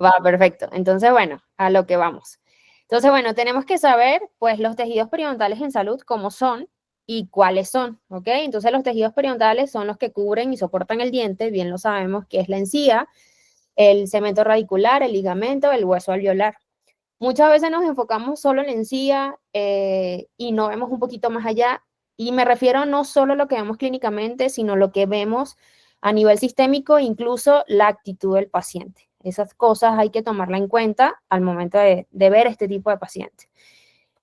Va, perfecto. Entonces, bueno, a lo que vamos. Entonces, bueno, tenemos que saber, pues, los tejidos periodontales en salud, cómo son y cuáles son, ¿ok? Entonces, los tejidos periodontales son los que cubren y soportan el diente, bien lo sabemos, que es la encía, el cemento radicular, el ligamento, el hueso alveolar. Muchas veces nos enfocamos solo en la encía y no vemos un poquito más allá. Y me refiero no solo a lo que vemos clínicamente, sino lo que vemos a nivel sistémico, incluso la actitud del paciente. Esas cosas hay que tomarla en cuenta al momento de ver este tipo de pacientes.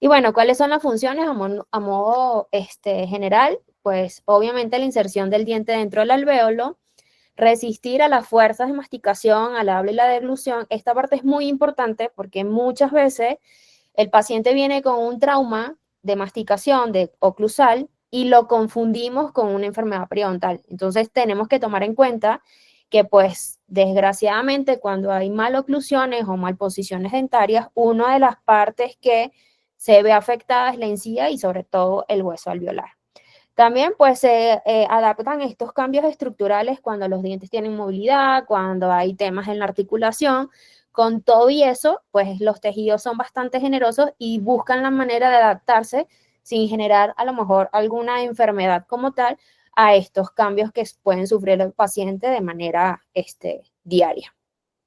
Y bueno, ¿cuáles son las funciones a modo general? Pues obviamente la inserción del diente dentro del alvéolo, resistir a las fuerzas de masticación, al habla y la deglución. Esta parte es muy importante porque muchas veces el paciente viene con un trauma de masticación, de oclusal, y lo confundimos con una enfermedad periodontal. Entonces tenemos que tomar en cuenta que pues desgraciadamente cuando hay maloclusiones o malposiciones dentarias, una de las partes que se ve afectada es la encía y sobre todo el hueso alveolar. También pues se adaptan estos cambios estructurales cuando los dientes tienen movilidad, cuando hay temas en la articulación. Con todo y eso, pues los tejidos son bastante generosos y buscan la manera de adaptarse sin generar a lo mejor alguna enfermedad como tal a estos cambios que pueden sufrir el paciente de manera diaria.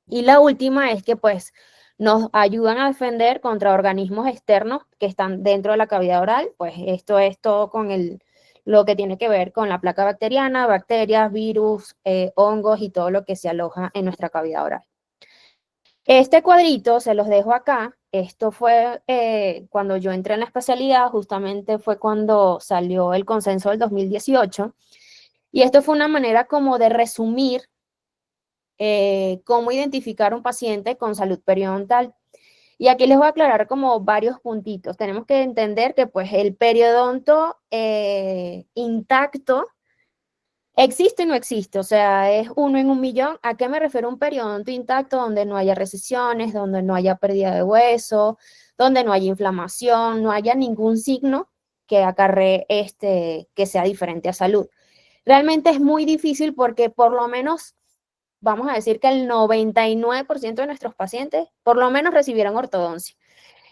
Y la última es que pues nos ayudan a defender contra organismos externos que están dentro de la cavidad oral, pues esto es todo con lo que tiene que ver con la placa bacteriana, bacterias, virus, hongos y todo lo que se aloja en nuestra cavidad oral. Este cuadrito se los dejo acá. Esto fue cuando yo entré en la especialidad, justamente fue cuando salió el consenso del 2018. Y esto fue una manera como de resumir cómo identificar un paciente con salud periodontal. Y aquí les voy a aclarar como varios puntitos. Tenemos que entender que pues el periodonto intacto existe y no existe, o sea, es uno en un millón. ¿A qué me refiero un periodonto intacto? Donde no haya recesiones, donde no haya pérdida de hueso, donde no haya inflamación, no haya ningún signo que acarree que sea diferente a salud. Realmente es muy difícil porque por lo menos vamos a decir que el 99% de nuestros pacientes por lo menos recibieron ortodoncia.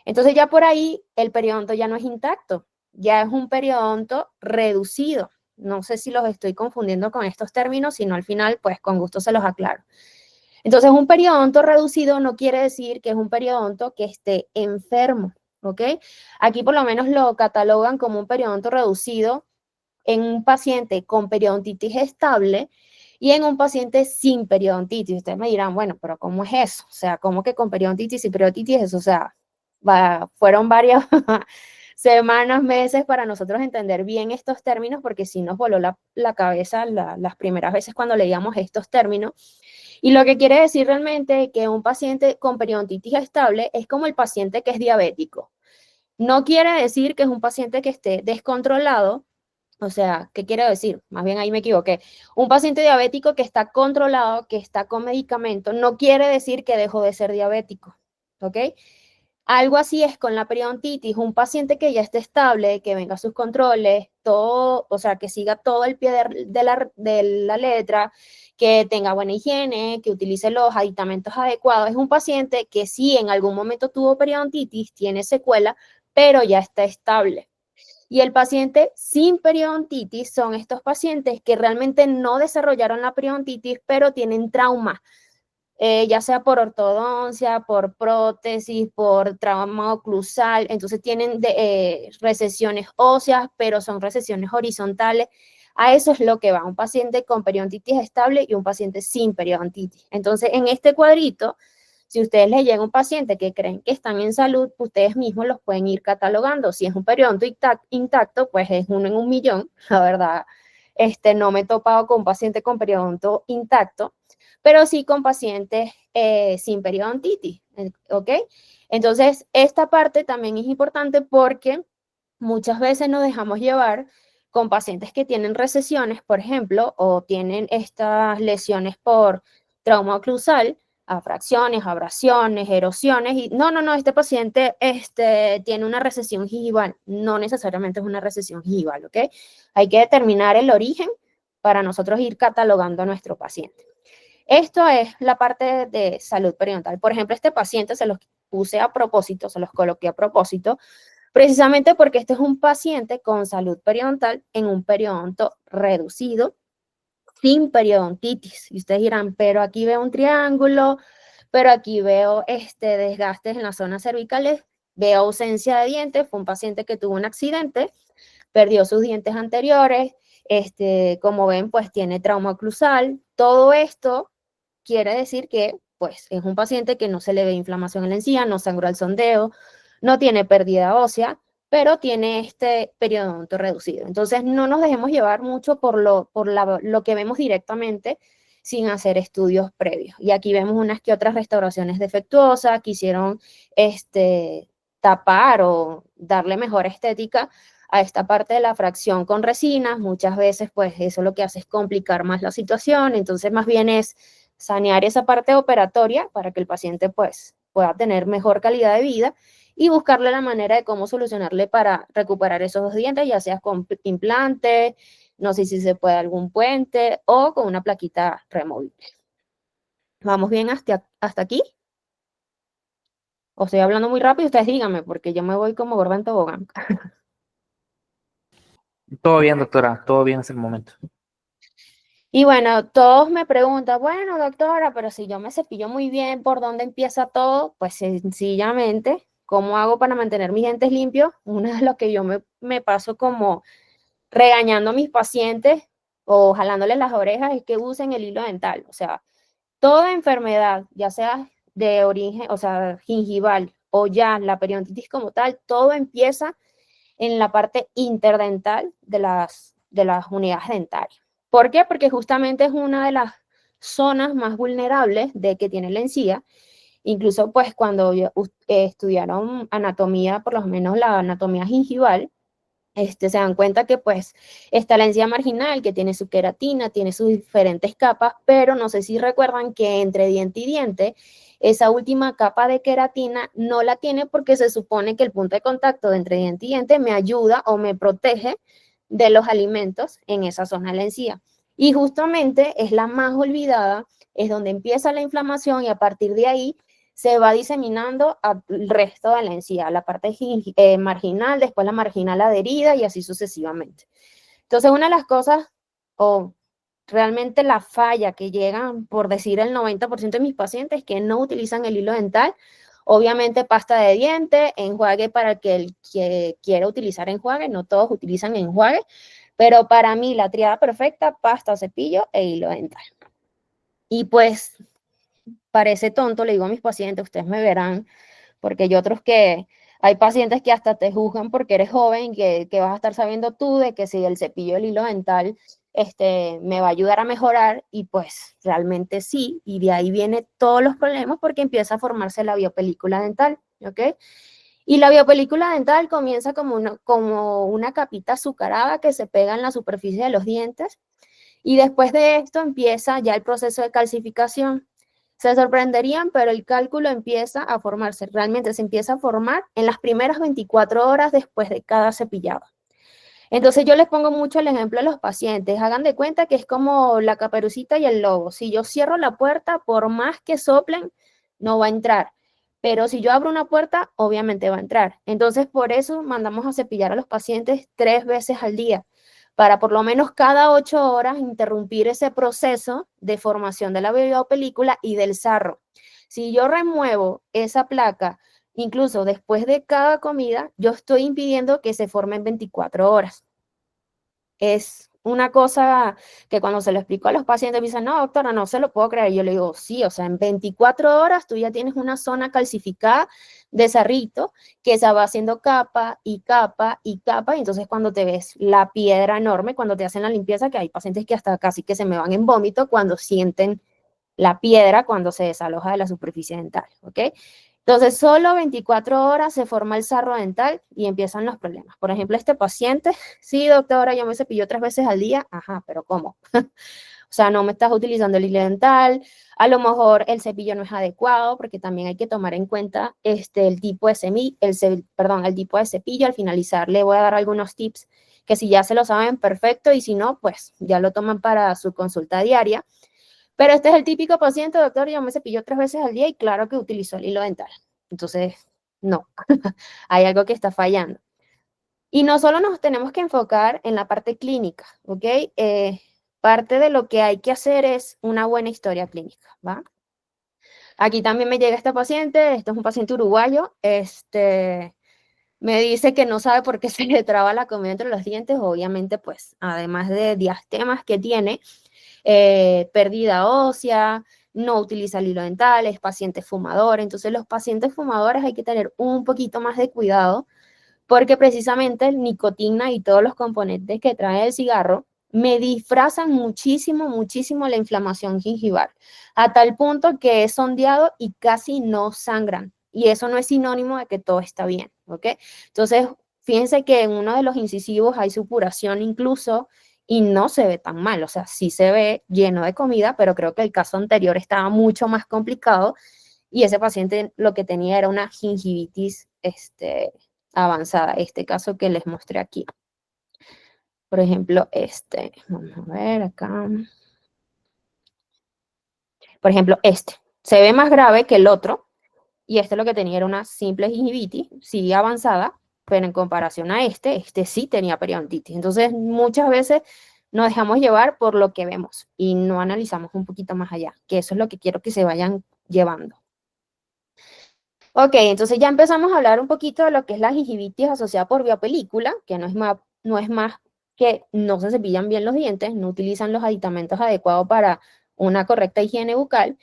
Entonces ya por ahí el periodonto ya no es intacto, ya es un periodonto reducido. No sé si los estoy confundiendo con estos términos, sino al final, pues con gusto se los aclaro. Entonces, un periodonto reducido no quiere decir que es un periodonto que esté enfermo, ¿ok? Aquí por lo menos lo catalogan como un periodonto reducido en un paciente con periodontitis estable y en un paciente sin periodontitis. Ustedes me dirán, bueno, pero ¿cómo es eso? O sea, ¿cómo que con periodontitis y periodontitis eso? O sea, fueron varias semanas, meses para nosotros entender bien estos términos, porque sí nos voló la cabeza las primeras veces cuando leíamos estos términos. Y lo que quiere decir realmente que un paciente con periodontitis estable es como el paciente que es diabético. No quiere decir que es un paciente que esté descontrolado. O sea, ¿qué quiero decir? Más bien ahí me equivoqué. Un paciente diabético que está controlado, que está con medicamento, no quiere decir que dejó de ser diabético, ¿ok? Algo así es con la periodontitis, un paciente que ya esté estable, que venga a sus controles, todo, o sea, que siga todo el pie de la letra, que tenga buena higiene, que utilice los aditamentos adecuados. Es un paciente que sí en algún momento tuvo periodontitis, tiene secuela, pero ya está estable. Y el paciente sin periodontitis son estos pacientes que realmente no desarrollaron la periodontitis, pero tienen trauma, ya sea por ortodoncia, por prótesis, por trauma oclusal. Entonces tienen recesiones óseas, pero son recesiones horizontales. A eso es lo que va un paciente con periodontitis estable y un paciente sin periodontitis. Entonces, en este cuadrito, si ustedes les llega un paciente que creen que están en salud, ustedes mismos los pueden ir catalogando. Si es un periodonto intacto, pues es uno en un millón. La verdad, no me he topado con un paciente con periodonto intacto, pero sí con pacientes sin periodontitis, ¿ok? Entonces, esta parte también es importante porque muchas veces nos dejamos llevar con pacientes que tienen recesiones, por ejemplo, o tienen estas lesiones por trauma oclusal, afracciones, abrasiones, erosiones, y no, este paciente tiene una recesión gingival. No necesariamente es una recesión gingival, ¿ok? Hay que determinar el origen para nosotros ir catalogando a nuestro paciente. Esto es la parte de salud periodontal. Por ejemplo, este paciente se los puse a propósito, se los coloqué a propósito, precisamente porque este es un paciente con salud periodontal en un periodonto reducido, sin periodontitis. Y ustedes dirán, pero aquí veo un triángulo, pero aquí veo desgastes en las zonas cervicales, veo ausencia de dientes, fue un paciente que tuvo un accidente, perdió sus dientes anteriores, como ven, pues tiene trauma oclusal. Todo esto quiere decir que, pues, es un paciente que no se le ve inflamación en la encía, no sangró al sondeo, no tiene pérdida ósea, pero tiene este periodonto reducido. Entonces, no nos dejemos llevar mucho por lo que vemos directamente sin hacer estudios previos. Y aquí vemos unas que otras restauraciones defectuosas, quisieron tapar o darle mejor estética a esta parte de la fracción con resinas. Muchas veces, pues, eso lo que hace es complicar más la situación. Entonces, más bien es sanear esa parte operatoria para que el paciente, pues, pueda tener mejor calidad de vida y buscarle la manera de cómo solucionarle para recuperar esos dos dientes, ya sea con implante, no sé si se puede algún puente o con una plaquita removible. ¿Vamos bien hasta aquí? O estoy hablando muy rápido, ustedes díganme, porque yo me voy como gorda en tobogán. Todo bien, doctora, todo bien hasta el momento. Y bueno, todos me preguntan, bueno, doctora, pero si yo me cepillo muy bien, ¿por dónde empieza todo? Pues sencillamente, ¿cómo hago para mantener mis dientes limpios? Una de las que yo me paso como regañando a mis pacientes o jalándoles las orejas es que usen el hilo dental. O sea, toda enfermedad, ya sea de origen, o sea, gingival o ya la periodontitis como tal, todo empieza en la parte interdental de las unidades dentarias. ¿Por qué? Porque justamente es una de las zonas más vulnerables de que tiene la encía. Incluso pues cuando estudiaron anatomía, por lo menos la anatomía gingival, se dan cuenta que pues está la encía marginal, que tiene su queratina, tiene sus diferentes capas, pero no sé si recuerdan que entre diente y diente, esa última capa de queratina no la tiene porque se supone que el punto de contacto de entre diente y diente me ayuda o me protege de los alimentos en esa zona de la encía. Y justamente es la más olvidada, es donde empieza la inflamación y a partir de ahí se va diseminando al resto de la encía, la parte marginal, después la marginal adherida y así sucesivamente. Entonces, una de las cosas, o realmente la falla que llegan, por decir el 90% de mis pacientes, que no utilizan el hilo dental, obviamente pasta de diente, enjuague para el que quiera utilizar enjuague, no todos utilizan enjuague, pero para mí la triada perfecta, pasta, cepillo e hilo dental. Y pues parece tonto, le digo a mis pacientes, ustedes me verán, porque yo otros que hay pacientes que hasta te juzgan porque eres joven, que vas a estar sabiendo tú de que si el cepillo del hilo dental me va a ayudar a mejorar y pues realmente sí, y de ahí vienen todos los problemas porque empieza a formarse la biopelícula dental, ¿ok? Y la biopelícula dental comienza como una capita azucarada que se pega en la superficie de los dientes y después de esto empieza ya el proceso de calcificación. Se sorprenderían, pero el cálculo empieza a formarse, realmente se empieza a formar en las primeras 24 horas después de cada cepillado. Entonces yo les pongo mucho el ejemplo a los pacientes, hagan de cuenta que es como la caperucita y el lobo. Si yo cierro la puerta, por más que soplen, no va a entrar. Pero si yo abro una puerta, obviamente va a entrar. Entonces por eso mandamos a cepillar a los pacientes 3 veces al día, para por lo menos cada 8 horas interrumpir ese proceso de formación de la biopelícula y del sarro. Si yo remuevo esa placa, incluso después de cada comida, yo estoy impidiendo que se formen 24 horas. Es una cosa que cuando se lo explico a los pacientes me dicen, no, doctora, no se lo puedo creer. Yo le digo, sí, o sea, en 24 horas tú ya tienes una zona calcificada de sarrito que se va haciendo capa y capa y capa, y entonces cuando te ves la piedra enorme, cuando te hacen la limpieza, que hay pacientes que hasta casi que se me van en vómito cuando sienten la piedra cuando se desaloja de la superficie dental, ¿ok? Entonces, solo 24 horas se forma el sarro dental y empiezan los problemas. Por ejemplo, este paciente, sí, doctora, yo me cepillo 3 veces al día. Ajá, pero ¿cómo? O sea, no me estás utilizando el hilo dental, a lo mejor el cepillo no es adecuado, porque también hay que tomar en cuenta el tipo de el tipo de cepillo. Al finalizar le voy a dar algunos tips que si ya se lo saben, perfecto, y si no, pues ya lo toman para su consulta diaria. Pero este es el típico paciente, doctor, yo me cepillo 3 veces al día y claro que utilizó el hilo dental. Entonces, no, hay algo que está fallando. Y no solo nos tenemos que enfocar en la parte clínica, ¿ok? Parte de lo que hay que hacer es una buena historia clínica, ¿va? Aquí también me llega este paciente, este es un paciente uruguayo, me dice que no sabe por qué se le traba la comida entre los dientes, obviamente pues además de diastemas que tiene, pérdida ósea, no utiliza el hilo dental, es paciente fumador, entonces los pacientes fumadores hay que tener un poquito más de cuidado porque precisamente el nicotina y todos los componentes que trae el cigarro me disfrazan muchísimo, muchísimo la inflamación gingival, a tal punto que es sondeado y casi no sangran. Y eso no es sinónimo de que todo está bien, ¿ok? Entonces, fíjense que en uno de los incisivos hay supuración incluso y no se ve tan mal, o sea, sí se ve lleno de comida, pero creo que el caso anterior estaba mucho más complicado y ese paciente lo que tenía era una gingivitis, avanzada, este caso que les mostré aquí. Por ejemplo, vamos a ver acá. Por ejemplo, se ve más grave que el otro, y lo que tenía era una simple gingivitis, sí avanzada, pero en comparación a este sí tenía periodontitis. Entonces, muchas veces nos dejamos llevar por lo que vemos y no analizamos un poquito más allá, que eso es lo que quiero que se vayan llevando. Ok, entonces ya empezamos a hablar un poquito de lo que es la gingivitis asociada por biopelícula, que no es más que no se cepillan bien los dientes, no utilizan los aditamentos adecuados para una correcta higiene bucal,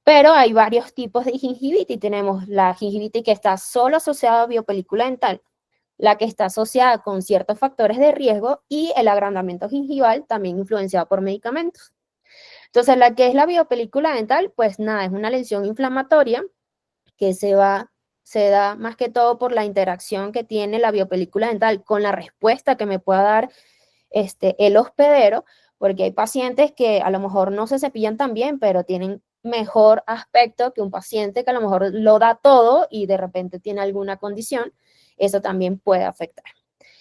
pero hay varios tipos de gingivitis. Tenemos la gingivitis que está solo asociada a biopelícula dental, la que está asociada con ciertos factores de riesgo y el agrandamiento gingival también influenciado por medicamentos. Entonces, la que es la biopelícula dental, pues nada, es una lesión inflamatoria que se da más que todo por la interacción que tiene la biopelícula dental con la respuesta que me pueda dar el hospedero, porque hay pacientes que a lo mejor no se cepillan tan bien, pero tienen mejor aspecto que un paciente que a lo mejor lo da todo y de repente tiene alguna condición, eso también puede afectar.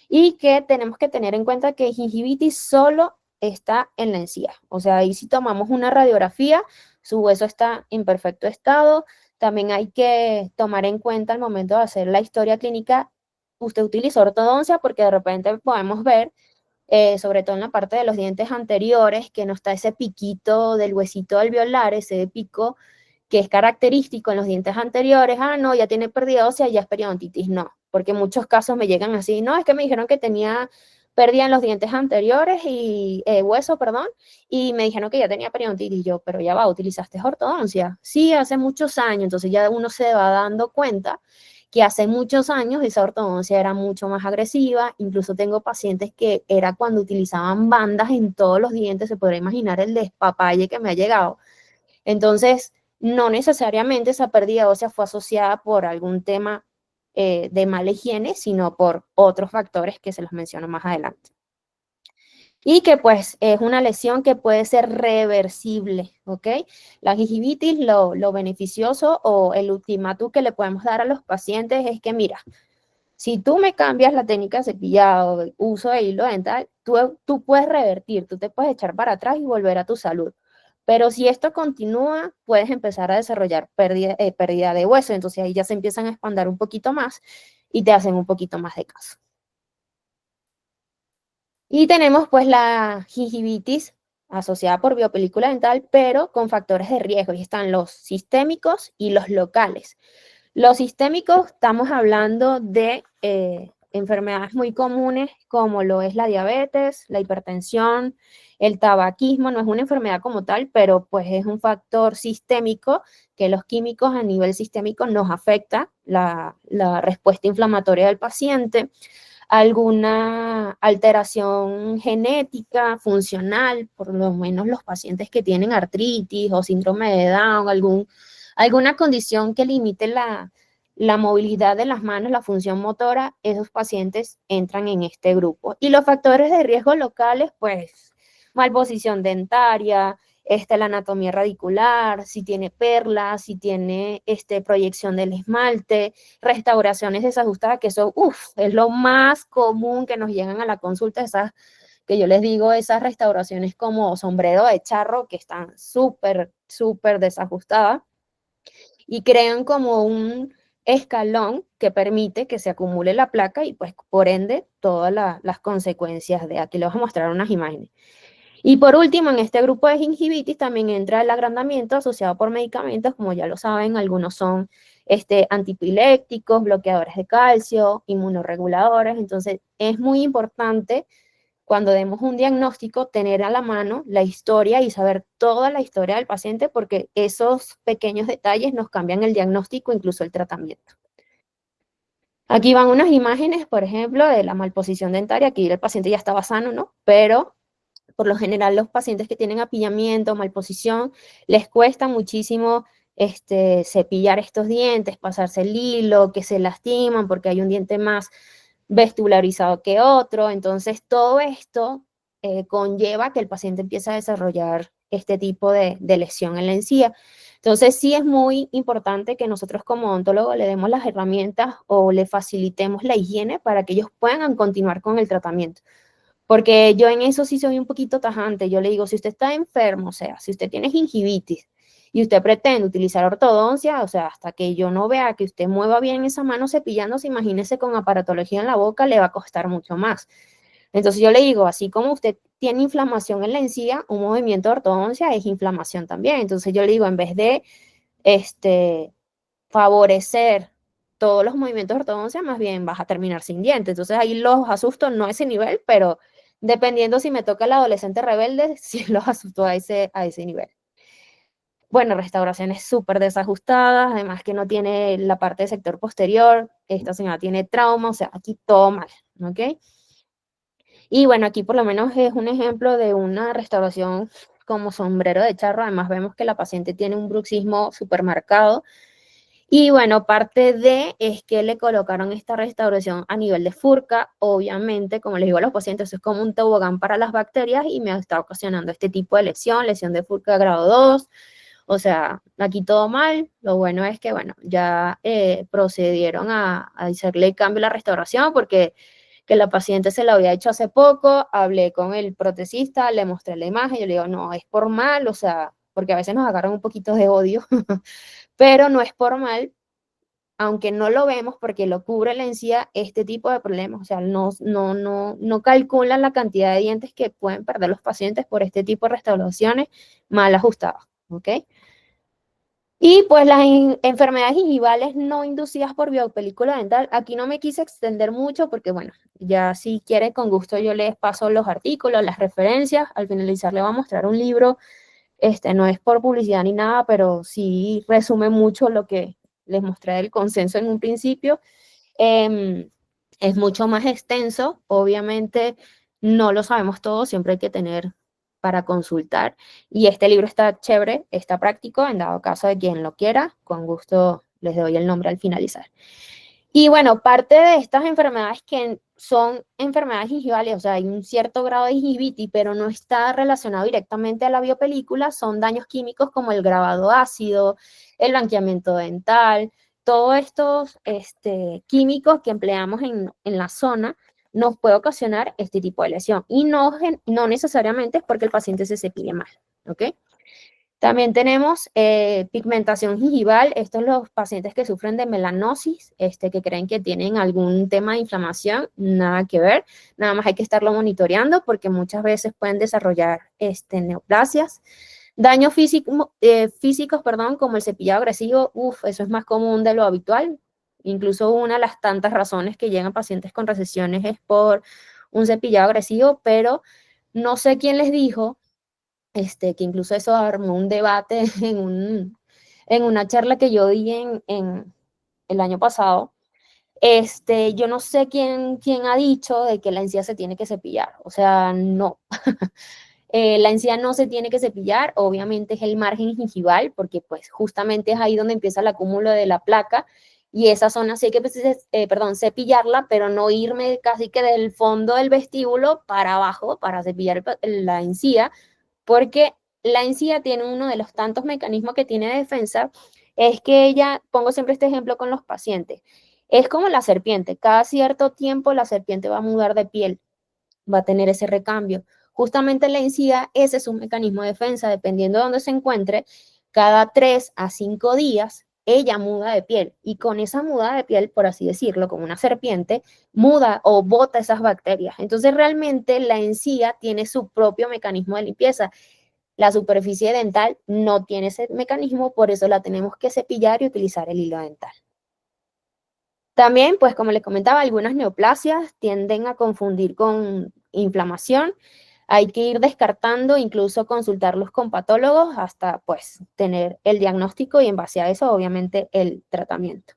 Y que tenemos que tener en cuenta que gingivitis solo está en la encía, o sea, ahí si tomamos una radiografía, su hueso está en perfecto estado. También hay que tomar en cuenta al momento de hacer la historia clínica, usted utiliza ortodoncia porque de repente podemos ver, sobre todo en la parte de los dientes anteriores, que no está ese piquito del huesito alveolar, ese pico que es característico en los dientes anteriores. Ah, no, ya tiene pérdida ósea, ya es periodontitis. No, porque en muchos casos me llegan así, no, es que me dijeron que tenía pérdida en los dientes anteriores y hueso, perdón, y me dijeron que ya tenía periodontitis. Yo, pero ya va, ¿utilizaste ortodoncia? Sí, hace muchos años. Entonces ya uno se va dando cuenta que hace muchos años esa ortodoncia era mucho más agresiva. Incluso tengo pacientes que era cuando utilizaban bandas en todos los dientes, se podrá imaginar el despapalle que me ha llegado. Entonces, no necesariamente esa pérdida ósea fue asociada por algún tema de mala higiene, sino por otros factores que se los menciono más adelante. Y que pues es una lesión que puede ser reversible, ¿ok? La gingivitis, lo beneficioso o el ultimátum que le podemos dar a los pacientes es que, mira, si tú me cambias la técnica de cepillado, el uso de hilo dental, tú puedes revertir, tú te puedes echar para atrás y volver a tu salud. Pero si esto continúa, puedes empezar a desarrollar pérdida de hueso. Entonces ahí ya se empiezan a expandir un poquito más y te hacen un poquito más de caso. Y tenemos pues la gingivitis asociada por biopelícula dental, pero con factores de riesgo. Y están los sistémicos y los locales. Los sistémicos, estamos hablando de enfermedades muy comunes como lo es la diabetes, la hipertensión, el tabaquismo. No es una enfermedad como tal, pero pues es un factor sistémico que los químicos a nivel sistémico nos afecta la respuesta inflamatoria del paciente. Alguna alteración genética, funcional, por lo menos los pacientes que tienen artritis o síndrome de Down, alguna condición que limite la movilidad de las manos, la función motora, esos pacientes entran en este grupo. Y los factores de riesgo locales, pues, malposición dentaria, la anatomía radicular, si tiene perlas, si tiene proyección del esmalte, restauraciones desajustadas, que eso es lo más común que nos llegan a la consulta, esas que yo les digo esas restauraciones como sombrero de charro que están súper, súper desajustadas y crean como un escalón que permite que se acumule la placa y pues por ende todas las consecuencias de aquí les voy a mostrar unas imágenes. Y por último, en este grupo de gingivitis también entra el agrandamiento asociado por medicamentos, como ya lo saben, algunos son antipilépticos, bloqueadores de calcio, inmunorreguladores. Entonces, es muy importante cuando demos un diagnóstico tener a la mano la historia y saber toda la historia del paciente, porque esos pequeños detalles nos cambian el diagnóstico, incluso el tratamiento. Aquí van unas imágenes, por ejemplo, de la malposición dentaria. Aquí el paciente ya estaba sano, ¿no? Pero por lo general los pacientes que tienen apillamiento, malposición, les cuesta muchísimo cepillar estos dientes, pasarse el hilo, que se lastiman porque hay un diente más vestibularizado que otro. Entonces, todo esto conlleva que el paciente empiece a desarrollar este tipo de lesión en la encía. Entonces, sí es muy importante que nosotros como odontólogos le demos las herramientas o le facilitemos la higiene para que ellos puedan continuar con el tratamiento. Porque yo en eso sí soy un poquito tajante. Yo le digo, si usted está enfermo, o sea, si usted tiene gingivitis y usted pretende utilizar ortodoncia, o sea, hasta que yo no vea que usted mueva bien esa mano cepillándose, imagínese con aparatología en la boca, le va a costar mucho más. Entonces yo le digo, así como usted tiene inflamación en la encía, un movimiento de ortodoncia es inflamación también. Entonces yo le digo, en vez de este, favorecer todos los movimientos de ortodoncia, más bien vas a terminar sin dientes. Entonces ahí los asusto, no a ese nivel, pero dependiendo si me toca el adolescente rebelde, sí los asusto a ese nivel. Bueno, restauraciones súper desajustadas, además que no tiene la parte del sector posterior, esta señora tiene trauma, o sea, aquí todo mal, ¿ok? Y bueno, aquí por lo menos es un ejemplo de una restauración como sombrero de charro, además vemos que la paciente tiene un bruxismo súper marcado. Y bueno, parte de es que le colocaron esta restauración a nivel de furca. Obviamente, como les digo a los pacientes, eso es como un tobogán para las bacterias y me está ocasionando este tipo de lesión de furca grado 2. O sea, aquí todo mal. Lo bueno es que, bueno, ya procedieron a hacerle cambio a la restauración porque que la paciente se la había hecho hace poco. Hablé con el protecista, le mostré la imagen. Yo le digo, no, es por mal, o sea, porque a veces nos agarran un poquito de odio. Pero no es por mal, aunque no lo vemos porque lo cubre la encía, este tipo de problemas, o sea, no calculan la cantidad de dientes que pueden perder los pacientes por este tipo de restauraciones mal ajustadas, ¿ok? Y pues las enfermedades gingivales no inducidas por biopelícula dental, aquí no me quise extender mucho porque, bueno, ya si quiere con gusto yo les paso los artículos, las referencias, al finalizar le voy a mostrar un libro. No es por publicidad ni nada, pero sí resume mucho lo que les mostré del consenso en un principio. Em, es mucho más extenso, obviamente no lo sabemos todo, siempre hay que tener para consultar. Y este libro está chévere, está práctico, en dado caso de quien lo quiera, con gusto les doy el nombre al finalizar. Y bueno, parte de estas enfermedades que son enfermedades gingivales, o sea, hay un cierto grado de gingivitis, pero no está relacionado directamente a la biopelícula, son daños químicos como el grabado ácido, el blanqueamiento dental, todos estos químicos que empleamos en la zona nos puede ocasionar este tipo de lesión. Y no necesariamente es porque el paciente se cepille mal, ¿ok? También tenemos pigmentación gingival. Estos son los pacientes que sufren de melanosis, que creen que tienen algún tema de inflamación. Nada que ver. Nada más hay que estarlo monitoreando porque muchas veces pueden desarrollar neoplasias. Daños físicos, perdón, como el cepillado agresivo. Eso es más común de lo habitual. Incluso una de las tantas razones que llegan pacientes con recesiones es por un cepillado agresivo, pero no sé quién les dijo que incluso eso armó un debate en una charla que yo di en el año pasado. Yo no sé quién ha dicho de que la encía se tiene que cepillar, o sea, no. La encía no se tiene que cepillar, obviamente es el margen gingival, porque pues justamente es ahí donde empieza el acúmulo de la placa, y esa zona sí hay que, cepillarla, pero no irme casi que del fondo del vestíbulo para abajo, para cepillar la encía, porque la encía tiene uno de los tantos mecanismos que tiene de defensa, es que ella, pongo siempre este ejemplo con los pacientes, es como la serpiente, cada cierto tiempo la serpiente va a mudar de piel. va a tener ese recambio. Justamente la encía, ese es un mecanismo de defensa, dependiendo de dónde se encuentre, cada 3 a 5 días ella muda de piel y con esa muda de piel, por así decirlo, como una serpiente, muda o bota esas bacterias. Entonces realmente la encía tiene su propio mecanismo de limpieza. La superficie dental no tiene ese mecanismo, por eso la tenemos que cepillar y utilizar el hilo dental. También, pues como les comentaba, algunas neoplasias tienden a confundir con inflamación. Hay que ir descartando, incluso consultarlos con patólogos hasta pues tener el diagnóstico y en base a eso, obviamente, el tratamiento.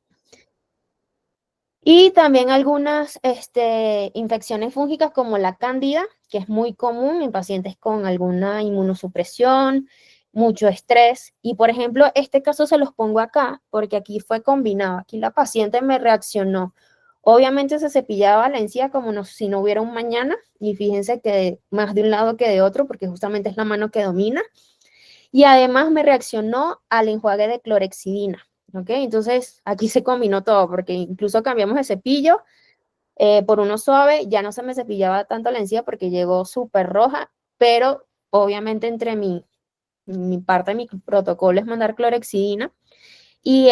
Y también algunas infecciones fúngicas como la cándida, que es muy común en pacientes con alguna inmunosupresión, mucho estrés. Y por ejemplo, este caso se los pongo acá porque aquí fue combinado. Aquí la paciente me reaccionó. Obviamente se cepillaba la encía como si no hubiera un mañana. Y fíjense que más de un lado que de otro, porque justamente es la mano que domina. Y además me reaccionó al enjuague de clorexidina. ¿Ok? Entonces aquí se combinó todo, porque incluso cambiamos de cepillo por uno suave, ya no se me cepillaba tanto la encía porque llegó súper roja, pero obviamente entre mi parte de mi protocolo es mandar clorexidina y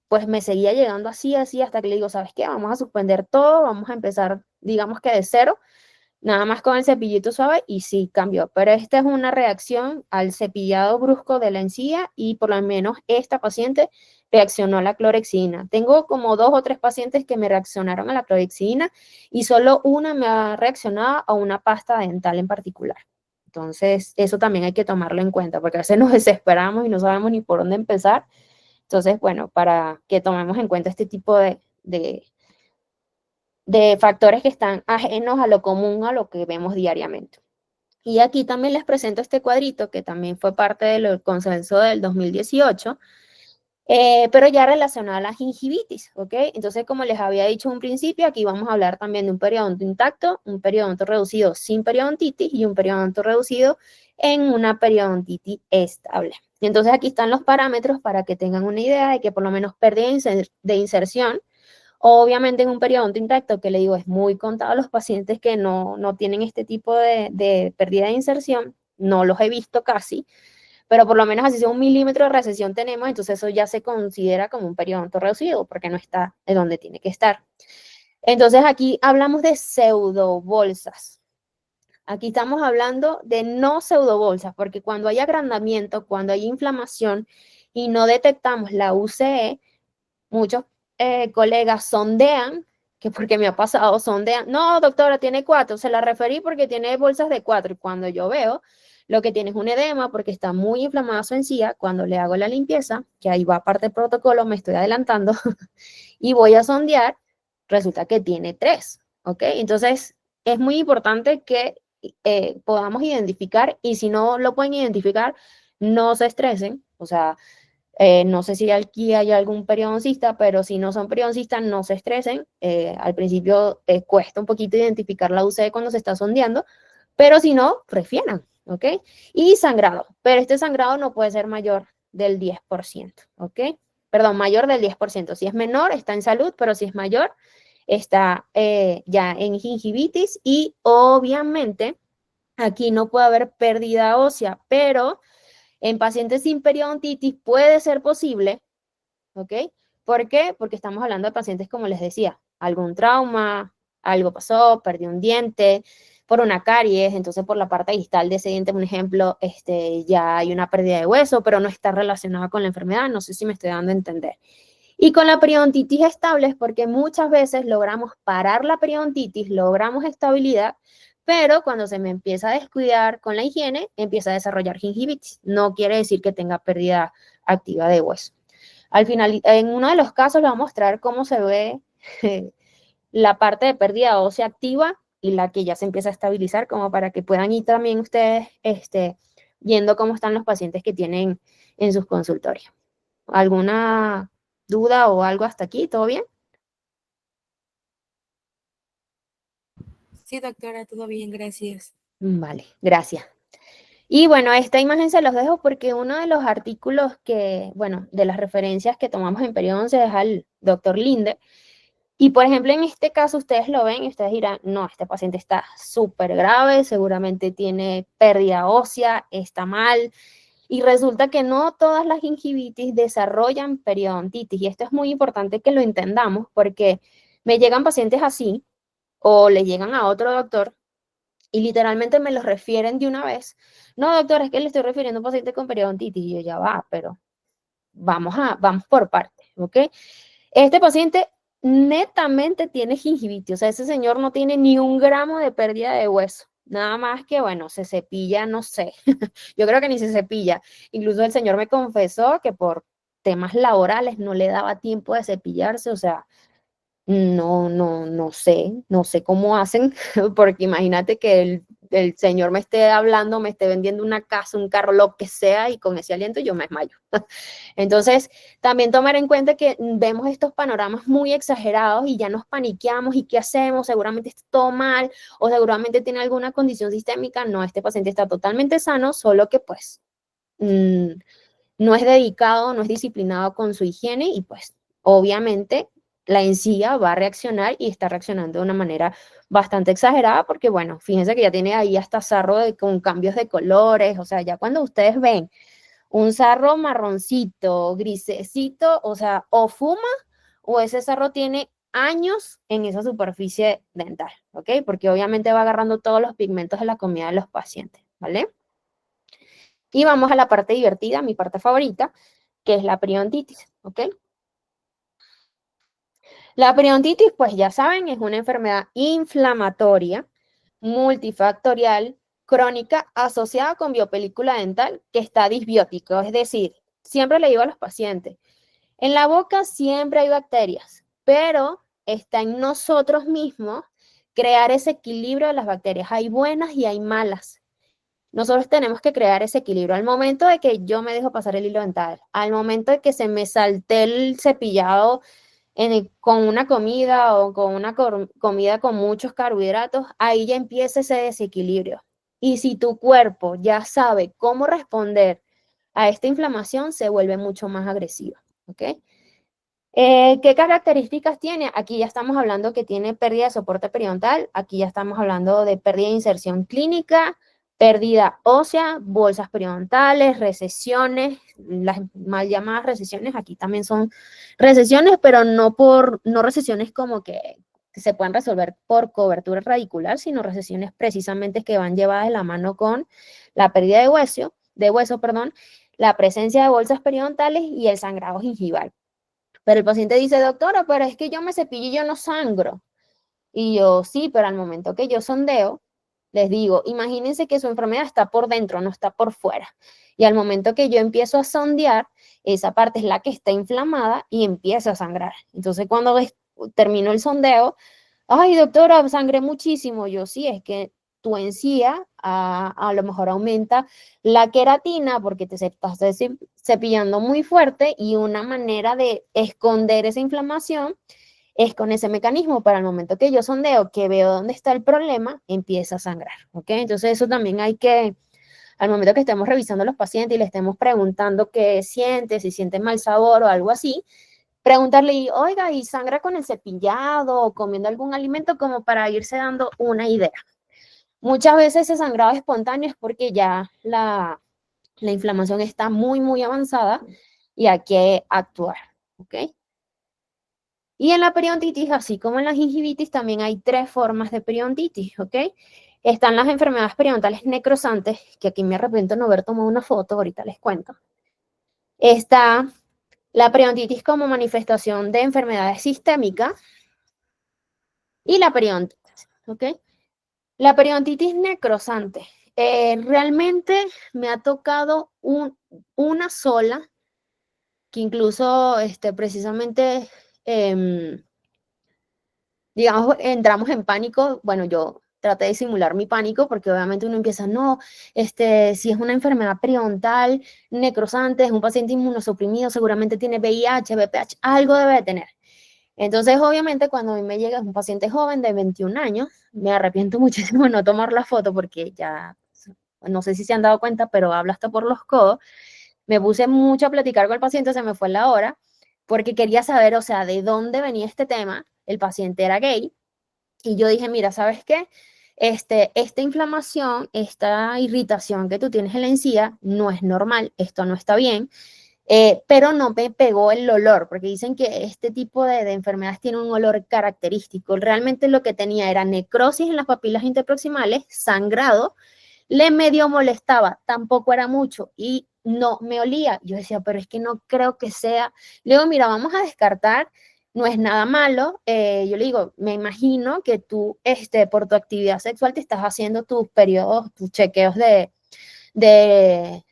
pues me seguía llegando así, así, hasta que le digo, ¿sabes qué? Vamos a suspender todo, vamos a empezar, digamos que de cero, nada más con el cepillito suave y sí cambió. Pero esta es una reacción al cepillado brusco de la encía y por lo menos esta paciente reaccionó a la clorexidina. Tengo como 2 o 3 pacientes que me reaccionaron a la clorexidina y solo una me ha reaccionado a una pasta dental en particular. Entonces, eso también hay que tomarlo en cuenta porque a veces nos desesperamos y no sabemos ni por dónde empezar. Entonces, bueno, para que tomemos en cuenta este tipo de factores que están ajenos a lo común, a lo que vemos diariamente. Y aquí también les presento este cuadrito que también fue parte del consenso del 2018, pero ya relacionado a la gingivitis, ¿ok? Entonces, como les había dicho en un principio, aquí vamos a hablar también de un periodonto intacto, un periodonto reducido sin periodontitis y un periodonto reducido en una periodontitis estable. Y entonces aquí están los parámetros para que tengan una idea de que por lo menos pérdida de inserción. Obviamente en un periodonto intacto, que le digo, es muy contado los pacientes que no tienen este tipo de pérdida de inserción, no los he visto casi, pero por lo menos así sea 1 milímetro de recesión tenemos, entonces eso ya se considera como un periodonto reducido, porque no está en donde tiene que estar. Entonces aquí hablamos de pseudobolsas. Aquí estamos hablando de no pseudobolsas, porque cuando hay agrandamiento, cuando hay inflamación y no detectamos la UCE, muchos colegas sondean, que porque me ha pasado, sondean, no, doctora, tiene 4, se la referí porque tiene bolsas de 4, y cuando yo veo lo que tiene es un edema porque está muy inflamada su encía, cuando le hago la limpieza, que ahí va parte del protocolo, me estoy adelantando, y voy a sondear, resulta que tiene 3, ¿ok? Entonces, es muy importante que podamos identificar, y si no lo pueden identificar, no se estresen, o sea, no sé si aquí hay algún periodoncista, pero si no son periodoncistas, no se estresen. Al principio cuesta un poquito identificar la UCE cuando se está sondeando, pero si no, refieran, ¿ok? Y sangrado, pero este sangrado no puede ser mayor del 10%, ¿ok? Perdón, mayor del 10%. Si es menor, está en salud, pero si es mayor, está ya en gingivitis y obviamente aquí no puede haber pérdida ósea, pero en pacientes sin periodontitis puede ser posible, ¿ok? ¿Por qué? Porque estamos hablando de pacientes, como les decía, algún trauma, algo pasó, perdió un diente, por una caries, entonces por la parte distal de ese diente, un ejemplo, ya hay una pérdida de hueso, pero no está relacionada con la enfermedad, no sé si me estoy dando a entender. Y con la periodontitis estable es porque muchas veces logramos parar la periodontitis, logramos estabilidad, pero cuando se me empieza a descuidar con la higiene, empieza a desarrollar gingivitis. No quiere decir que tenga pérdida activa de hueso. Al final, en uno de los casos, les voy a mostrar cómo se ve la parte de pérdida ósea activa y la que ya se empieza a estabilizar, como para que puedan ir también ustedes viendo cómo están los pacientes que tienen en sus consultorios. ¿Alguna duda o algo hasta aquí? ¿Todo bien? Sí, doctora, todo bien, gracias. Vale, gracias. Y bueno, esta imagen se los dejo porque uno de los artículos que, bueno, de las referencias que tomamos en Periodonce es al doctor Linde, Y por ejemplo, en este caso ustedes lo ven y ustedes dirán, no, este paciente está súper grave, seguramente tiene pérdida ósea, está mal. Y resulta que no todas las gingivitis desarrollan periodontitis. Y esto es muy importante que lo entendamos porque me llegan pacientes así o le llegan a otro doctor y literalmente me los refieren de una vez. No, doctor, es que le estoy refiriendo a un paciente con periodontitis. Y yo ya va, pero vamos por partes, ¿ok? Este paciente netamente tiene gingivitis, o sea, ese señor no tiene ni un gramo de pérdida de hueso. Nada más que, bueno, se cepilla, no sé. Yo creo que ni se cepilla. Incluso el señor me confesó que por temas laborales no le daba tiempo de cepillarse, o sea, no sé cómo hacen, porque imagínate que el señor me esté hablando, me esté vendiendo una casa, un carro, lo que sea, y con ese aliento yo me desmayo. Entonces, también tomar en cuenta que vemos estos panoramas muy exagerados y ya nos paniqueamos y ¿qué hacemos? Seguramente está todo mal o seguramente tiene alguna condición sistémica. No, este paciente está totalmente sano, solo que pues no es dedicado, no es disciplinado con su higiene y pues obviamente la encía va a reaccionar y está reaccionando de una manera bastante exagerada porque bueno, fíjense que ya tiene ahí hasta sarro con cambios de colores, o sea, ya cuando ustedes ven un sarro marroncito, grisecito, o sea, o fuma o ese sarro tiene años en esa superficie dental, ¿ok? Porque obviamente va agarrando todos los pigmentos de la comida de los pacientes, ¿vale? Y vamos a la parte divertida, mi parte favorita, que es la periodontitis, ¿ok? La periodontitis, pues ya saben, es una enfermedad inflamatoria, multifactorial, crónica, asociada con biopelícula dental que está disbiótico, es decir, siempre le digo a los pacientes, en la boca siempre hay bacterias, pero está en nosotros mismos crear ese equilibrio de las bacterias. Hay buenas y hay malas. Nosotros tenemos que crear ese equilibrio. Al momento de que yo me dejo pasar el hilo dental, al momento de que se me salte el cepillado con una comida o con una comida con muchos carbohidratos, ahí ya empieza ese desequilibrio. Y si tu cuerpo ya sabe cómo responder a esta inflamación, se vuelve mucho más agresiva, ¿ok? ¿Qué características tiene? Aquí ya estamos hablando que tiene pérdida de soporte periodontal, aquí ya estamos hablando de pérdida de inserción clínica, pérdida ósea, bolsas periodontales, recesiones, las mal llamadas recesiones, aquí también son recesiones, pero no recesiones como que se pueden resolver por cobertura radicular, sino recesiones precisamente que van llevadas de la mano con la pérdida de hueso, perdón, la presencia de bolsas periodontales y el sangrado gingival. Pero el paciente dice, doctora, pero es que yo me cepillo y yo no sangro. Y yo, sí, pero al momento que yo sondeo, les digo, imagínense que su enfermedad está por dentro, no está por fuera. Y al momento que yo empiezo a sondear, esa parte es la que está inflamada y empieza a sangrar. Entonces, cuando termino el sondeo, ay, doctora, sangré muchísimo. Yo, sí, es que tu encía a lo mejor aumenta la queratina porque te estás cepillando muy fuerte y una manera de esconder esa inflamación es con ese mecanismo. Para el momento que yo sondeo, que veo dónde está el problema, empieza a sangrar, ¿ok? Entonces eso también hay que, al momento que estemos revisando a los pacientes y le estemos preguntando qué siente, si siente mal sabor o algo así, preguntarle, oiga, ¿y sangra con el cepillado o comiendo algún alimento? Como para irse dando una idea. Muchas veces ese sangrado espontáneo es porque ya la inflamación está muy, muy avanzada y hay que actuar, ¿ok? Y en la periodontitis, así como en la gingivitis, también hay tres formas de periodontitis, ¿ok? Están las enfermedades periodontales necrosantes, que aquí me arrepiento de no haber tomado una foto, ahorita les cuento. Está la periodontitis como manifestación de enfermedades sistémicas y la periodontitis, ¿ok? La periodontitis necrosante. Realmente me ha tocado una sola, que incluso precisamente digamos, entramos en pánico. Bueno, yo traté de simular mi pánico porque obviamente uno empieza, no, si es una enfermedad periodontal, necrosante, es un paciente inmunosuprimido, seguramente tiene VIH, VPH, algo debe de tener. Entonces, obviamente, cuando a mí me llega un paciente joven de 21 años, me arrepiento muchísimo de no tomar la foto porque ya, no sé si se han dado cuenta, pero habla hasta por los codos. Me puse mucho a platicar con el paciente, se me fue la hora, porque quería saber, o sea, de dónde venía este tema. el paciente era gay, y yo dije, mira, ¿sabes qué? Esta inflamación, esta irritación que tú tienes en la encía no es normal, esto no está bien, pero no me pegó el olor, porque dicen que este tipo de enfermedades tiene un olor característico. Realmente lo que tenía era necrosis en las papilas interproximales, sangrado, le medio molestaba, tampoco era mucho y no me olía. Yo decía, pero es que no creo que sea. Le digo, mira, vamos a descartar, no es nada malo. Yo le digo, me imagino que tú, por tu actividad sexual, te estás haciendo tus periodos, tus chequeos de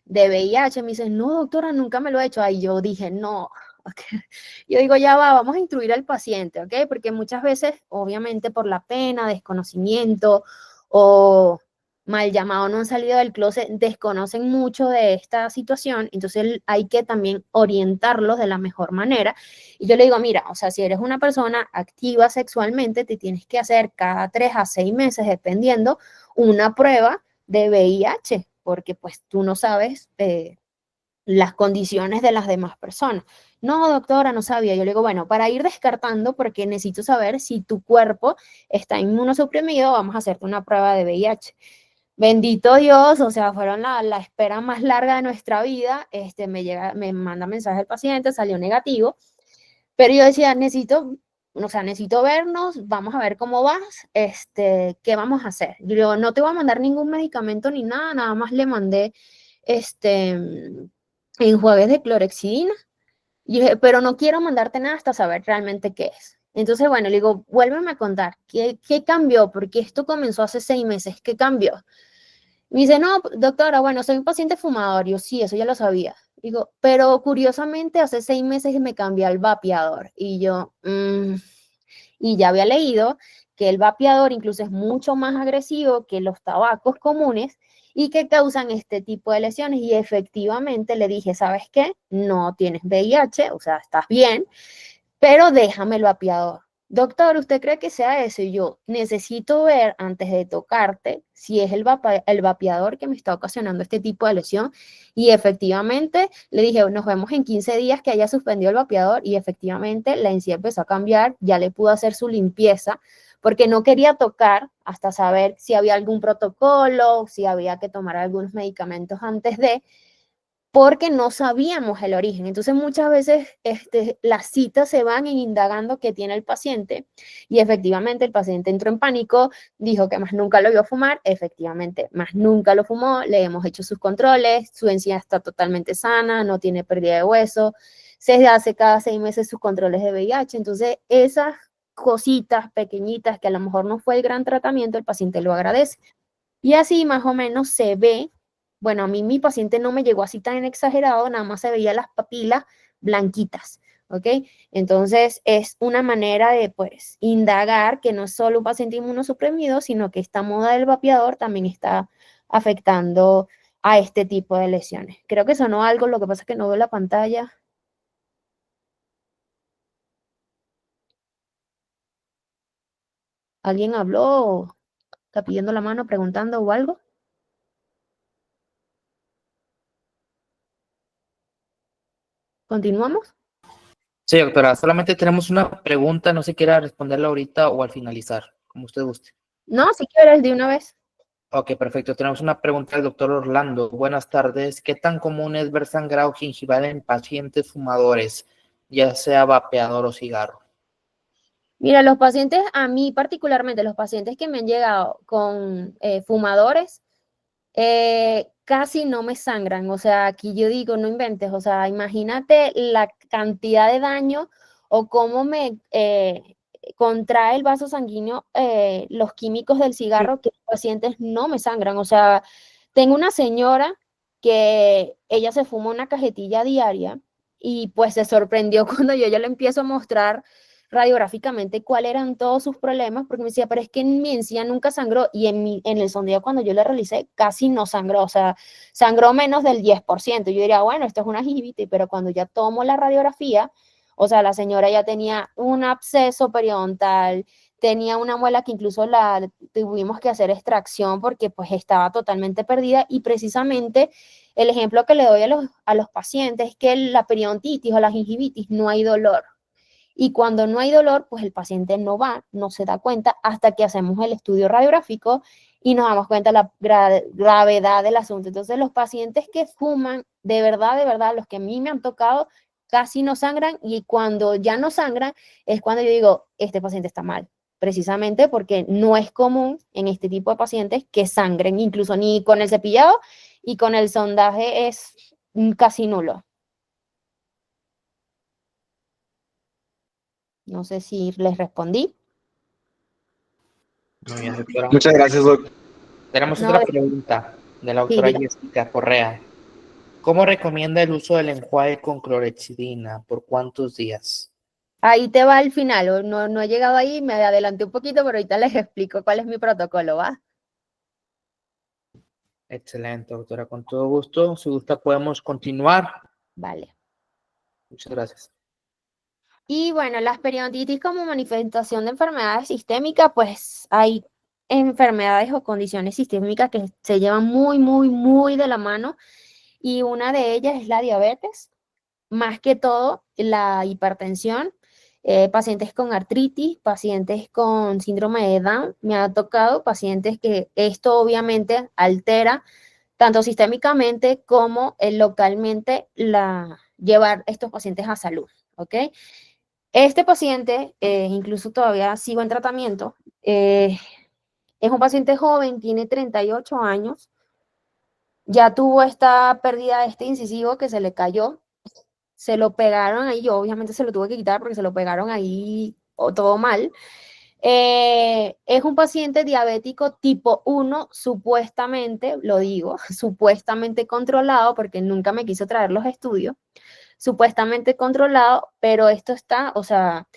VIH. Me dice, no, doctora, nunca me lo he hecho. Ahí yo dije, no. Okay. Yo digo, ya va, vamos a instruir al paciente, ¿ok? Porque muchas veces, obviamente, por la pena, desconocimiento o mal llamado, no han salido del closet, desconocen mucho de esta situación, entonces hay que también orientarlos de la mejor manera. Y yo le digo, mira, o sea, si eres una persona activa sexualmente, te tienes que hacer cada 3 a 6 meses, dependiendo, una prueba de VIH, porque pues tú no sabes las condiciones de las demás personas. No, doctora, no sabía. Yo le digo, bueno, para ir descartando, porque necesito saber si tu cuerpo está inmunosuprimido, vamos a hacerte una prueba de VIH. Bendito Dios, o sea, fueron la espera más larga de nuestra vida. Me manda mensaje el paciente, salió negativo, pero yo decía, necesito vernos, vamos a ver cómo vas, ¿qué vamos a hacer? Yo digo, no te voy a mandar ningún medicamento ni nada, nada más le mandé, enjuagues de clorexidina. Y dije, pero no quiero mandarte nada hasta saber realmente qué es. Entonces, bueno, le digo, vuélveme a contar, ¿qué cambió? Porque esto comenzó hace 6 meses, ¿qué cambió? Me dice, no, doctora, bueno, soy un paciente fumador. Yo, sí, eso ya lo sabía. Digo, pero curiosamente hace 6 meses me cambié al vapeador. Y yo, y ya había leído que el vapeador incluso es mucho más agresivo que los tabacos comunes y que causan este tipo de lesiones. Y efectivamente le dije, ¿sabes qué? No tienes VIH, o sea, estás bien, pero déjame el vapeador. Doctor, ¿usted cree que sea eso? Y yo necesito ver antes de tocarte si es el vapeador que me está ocasionando este tipo de lesión. Y efectivamente le dije, nos vemos en 15 días que haya suspendido el vapeador y efectivamente la encía empezó a cambiar, ya le pudo hacer su limpieza porque no quería tocar hasta saber si había algún protocolo, si había que tomar algunos medicamentos antes de, porque no sabíamos el origen. Entonces muchas veces las citas se van indagando qué tiene el paciente y efectivamente el paciente entró en pánico, dijo que más nunca lo vio fumar, efectivamente más nunca lo fumó, le hemos hecho sus controles, su encía está totalmente sana, no tiene pérdida de hueso, se hace cada 6 meses sus controles de VIH, entonces esas cositas pequeñitas que a lo mejor no fue el gran tratamiento, el paciente lo agradece. Y así más o menos se ve, bueno, a mí mi paciente no me llegó así tan exagerado, nada más se veía las papilas blanquitas, ¿ok? Entonces es una manera de, pues, indagar que no es solo un paciente inmunosuprimido, sino que esta moda del vapeador también está afectando a este tipo de lesiones. Creo que sonó algo, lo que pasa es que no veo la pantalla. ¿Alguien habló o está pidiendo la mano, preguntando o algo? ¿Continuamos? Sí, doctora, solamente tenemos una pregunta, no sé si quiera responderla ahorita o al finalizar, como usted guste. No, si quieres, de una vez. Ok, perfecto. Tenemos una pregunta del doctor Orlando. Buenas tardes. ¿Qué tan común es ver sangrado gingival en pacientes fumadores, ya sea vapeador o cigarro? Mira, los pacientes, a mí particularmente, los pacientes que me han llegado con fumadores, casi no me sangran. O sea, aquí yo digo, no inventes. O sea, imagínate la cantidad de daño o cómo me contrae el vaso sanguíneo los químicos del cigarro que los pacientes no me sangran. O sea, tengo una señora que ella se fuma una cajetilla diaria y pues se sorprendió cuando yo ya le empiezo a mostrar radiográficamente cuáles eran todos sus problemas, porque me decía, pero es que en mi encía nunca sangró, y en el sondeo cuando yo le realicé casi no sangró, o sea, sangró menos del 10%. Yo diría, bueno, esto es una gingivitis, pero cuando ya tomo la radiografía, o sea, la señora ya tenía un absceso periodontal, tenía una muela que incluso la tuvimos que hacer extracción porque pues estaba totalmente perdida, y precisamente el ejemplo que le doy a los pacientes es que la periodontitis o la gingivitis no hay dolor. Y cuando no hay dolor, pues el paciente no va, no se da cuenta hasta que hacemos el estudio radiográfico y nos damos cuenta de la gravedad del asunto. Entonces, los pacientes que fuman, de verdad, los que a mí me han tocado, casi no sangran, y cuando ya no sangran es cuando yo digo, este paciente está mal, precisamente porque no es común en este tipo de pacientes que sangren, incluso ni con el cepillado, y con el sondaje es casi nulo. No sé si les respondí. Muy bien, doctora. Muchas gracias, doctor. Tenemos No, otra pregunta de la sí, doctora diga. Jessica Correa. ¿Cómo recomienda el uso del enjuague con clorhexidina? ¿Por cuántos días? Ahí te va al final, no he llegado ahí, me adelanté un poquito, pero ahorita les explico cuál es mi protocolo, ¿va? Excelente, doctora, con todo gusto. Si gusta, podemos continuar. Vale. Muchas gracias. Y bueno, las periodontitis como manifestación de enfermedades sistémicas, pues hay enfermedades o condiciones sistémicas que se llevan muy de la mano, y una de ellas es la diabetes, más que todo la hipertensión, pacientes con artritis, pacientes con síndrome de Down. Me ha tocado pacientes que esto obviamente altera tanto sistémicamente como localmente llevar estos pacientes a salud, ¿ok? Este paciente, incluso todavía sigo en tratamiento, es un paciente joven, tiene 38 años, ya tuvo esta pérdida de este incisivo que se le cayó, se lo pegaron ahí, yo obviamente se lo tuve que quitar porque se lo pegaron ahí todo mal. Es un paciente diabético tipo 1, supuestamente, lo digo, supuestamente controlado, porque nunca me quiso traer los estudios, supuestamente controlado, pero esto está, o sea,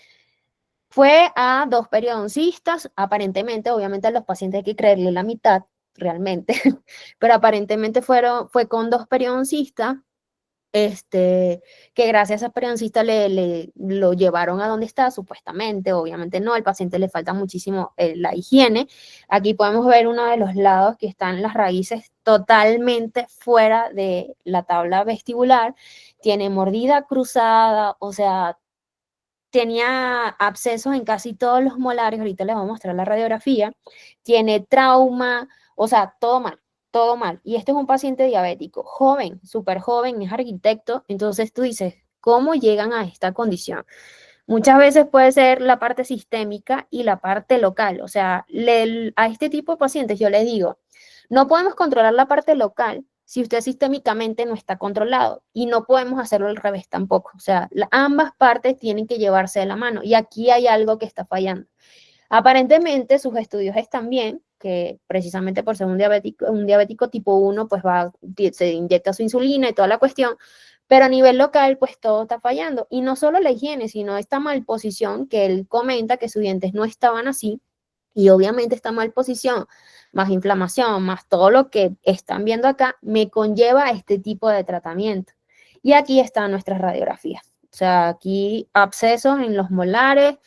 fue a 2 periodoncistas, aparentemente, obviamente a los pacientes hay que creerle la mitad, realmente, pero aparentemente fue con 2 periodoncistas, que gracias a ese periodoncista lo llevaron a donde está, supuestamente, obviamente no, al paciente le falta muchísimo la higiene. Aquí podemos ver uno de los lados que están las raíces totalmente fuera de la tabla vestibular, tiene mordida cruzada, o sea, tenía abscesos en casi todos los molares, ahorita les voy a mostrar la radiografía, tiene trauma, o sea, todo mal, todo mal. Y este es un paciente diabético, joven, súper joven, es arquitecto, entonces tú dices, ¿cómo llegan a esta condición? Muchas veces puede ser la parte sistémica y la parte local, o sea, a este tipo de pacientes yo les digo, no podemos controlar la parte local si usted sistémicamente no está controlado, y no podemos hacerlo al revés tampoco, o sea, ambas partes tienen que llevarse de la mano, y aquí hay algo que está fallando. Aparentemente sus estudios están bien, que precisamente por ser un diabético tipo 1, pues se inyecta su insulina y toda la cuestión, pero a nivel local, pues todo está fallando. Y no solo la higiene, sino esta malposición que él comenta que sus dientes no estaban así, y obviamente esta malposición, más inflamación, más todo lo que están viendo acá, me conlleva a este tipo de tratamiento. Y aquí están nuestras radiografías. O sea, aquí abscesos en los molares,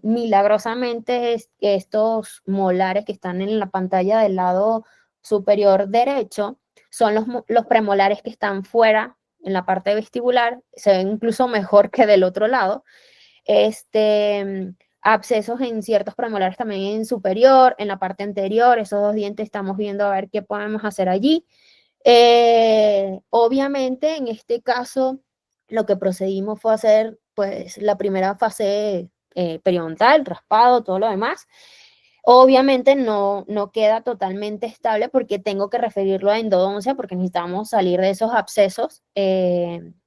milagrosamente estos molares que están en la pantalla del lado superior derecho son los premolares que están fuera en la parte vestibular, se ven incluso mejor que del otro lado. Abscesos en ciertos premolares también en superior, en la parte anterior, esos 2 dientes estamos viendo a ver qué podemos hacer allí. Obviamente en este caso lo que procedimos fue hacer pues la primera fase periodontal, raspado, todo lo demás. Obviamente no queda totalmente estable porque tengo que referirlo a endodoncia, porque necesitamos salir de esos abscesos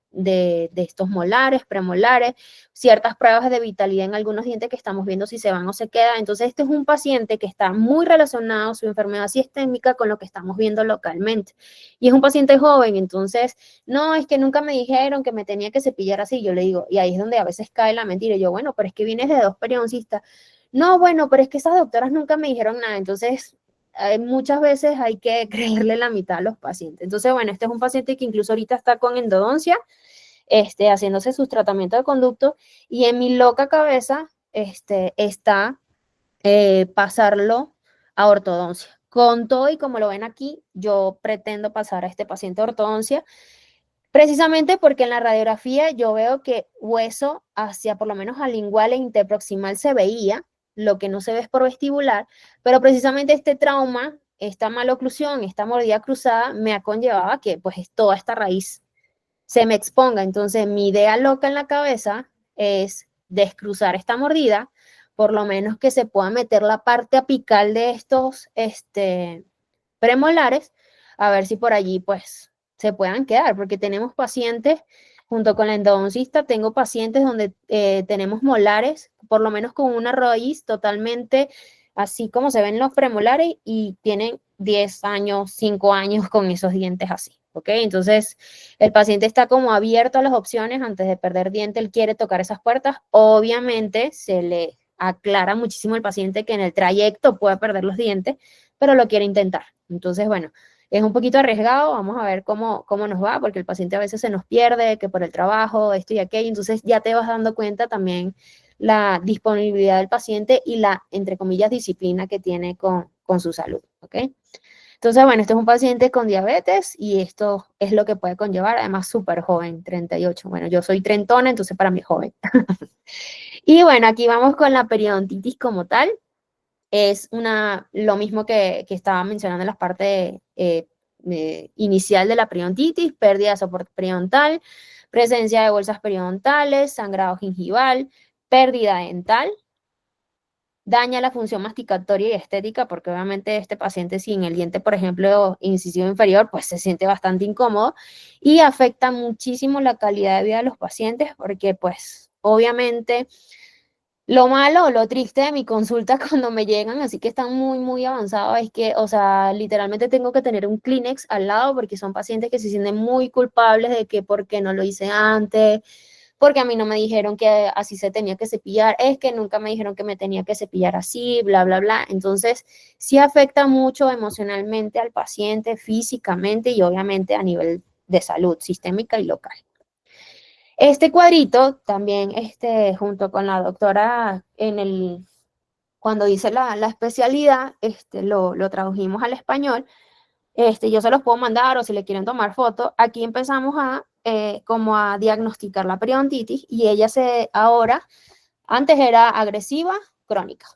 de estos molares, premolares, ciertas pruebas de vitalidad en algunos dientes que estamos viendo si se van o se quedan. Entonces, este es un paciente que está muy relacionado su enfermedad sistémica con lo que estamos viendo localmente. Y es un paciente joven, entonces, no, es que nunca me dijeron que me tenía que cepillar así. Yo le digo, y ahí es donde a veces cae la mentira. Y yo, bueno, pero es que vienes de 2 periodoncistas. No, bueno, pero es que esas doctoras nunca me dijeron nada. Entonces, muchas veces hay que creerle la mitad a los pacientes. Entonces, bueno, este es un paciente que incluso ahorita está con endodoncia, haciéndose sus tratamientos de conducto, y en mi loca cabeza está pasarlo a ortodoncia. Con todo y como lo ven aquí, yo pretendo pasar a este paciente a ortodoncia, Precisamente porque en la radiografía yo veo que hueso hacia por lo menos al lingual e interproximal se veía, lo que no se ve es por vestibular, pero precisamente este trauma, esta maloclusión, esta mordida cruzada me ha conllevado a que pues toda esta raíz se me exponga. Entonces mi idea loca en la cabeza es descruzar esta mordida, por lo menos que se pueda meter la parte apical de estos premolares, a ver si por allí pues se puedan quedar, porque tenemos pacientes, junto con la endodoncista, tengo pacientes donde tenemos molares, por lo menos con una raíz totalmente así como se ven los premolares y tienen 10 años, 5 años con esos dientes así, ¿ok? Entonces, el paciente está como abierto a las opciones, antes de perder diente, él quiere tocar esas puertas, obviamente se le aclara muchísimo al paciente que en el trayecto puede perder los dientes, pero lo quiere intentar. Entonces, bueno, es un poquito arriesgado, vamos a ver cómo nos va, porque el paciente a veces se nos pierde, que por el trabajo, esto y aquello, entonces ya te vas dando cuenta también la disponibilidad del paciente y la, entre comillas, disciplina que tiene con su salud, ¿ok? Entonces, bueno, este es un paciente con diabetes y esto es lo que puede conllevar, además súper joven, 38. Bueno, yo soy trentona, entonces para mí es joven. Y bueno, aquí vamos con la periodontitis como tal. Es lo mismo que estaba mencionando en la parte inicial de la periodontitis, pérdida de soporte periodontal, presencia de bolsas periodontales, sangrado gingival, pérdida dental, daña la función masticatoria y estética, porque obviamente este paciente sin el diente, por ejemplo, incisivo inferior, pues se siente bastante incómodo y afecta muchísimo la calidad de vida de los pacientes, porque pues obviamente lo malo o lo triste de mi consulta cuando me llegan, así que están muy, muy avanzados, es que, o sea, literalmente tengo que tener un Kleenex al lado porque son pacientes que se sienten muy culpables de que por qué no lo hice antes, porque a mí no me dijeron que así se tenía que cepillar, es que nunca me dijeron que me tenía que cepillar así, bla, bla, bla. Entonces, sí afecta mucho emocionalmente al paciente, físicamente y obviamente a nivel de salud sistémica y local. Este cuadrito también, junto con la doctora cuando hice la especialidad, lo tradujimos al español. Yo se los puedo mandar o si le quieren tomar foto. Aquí empezamos como a diagnosticar la periodontitis y ella antes era agresiva, crónica.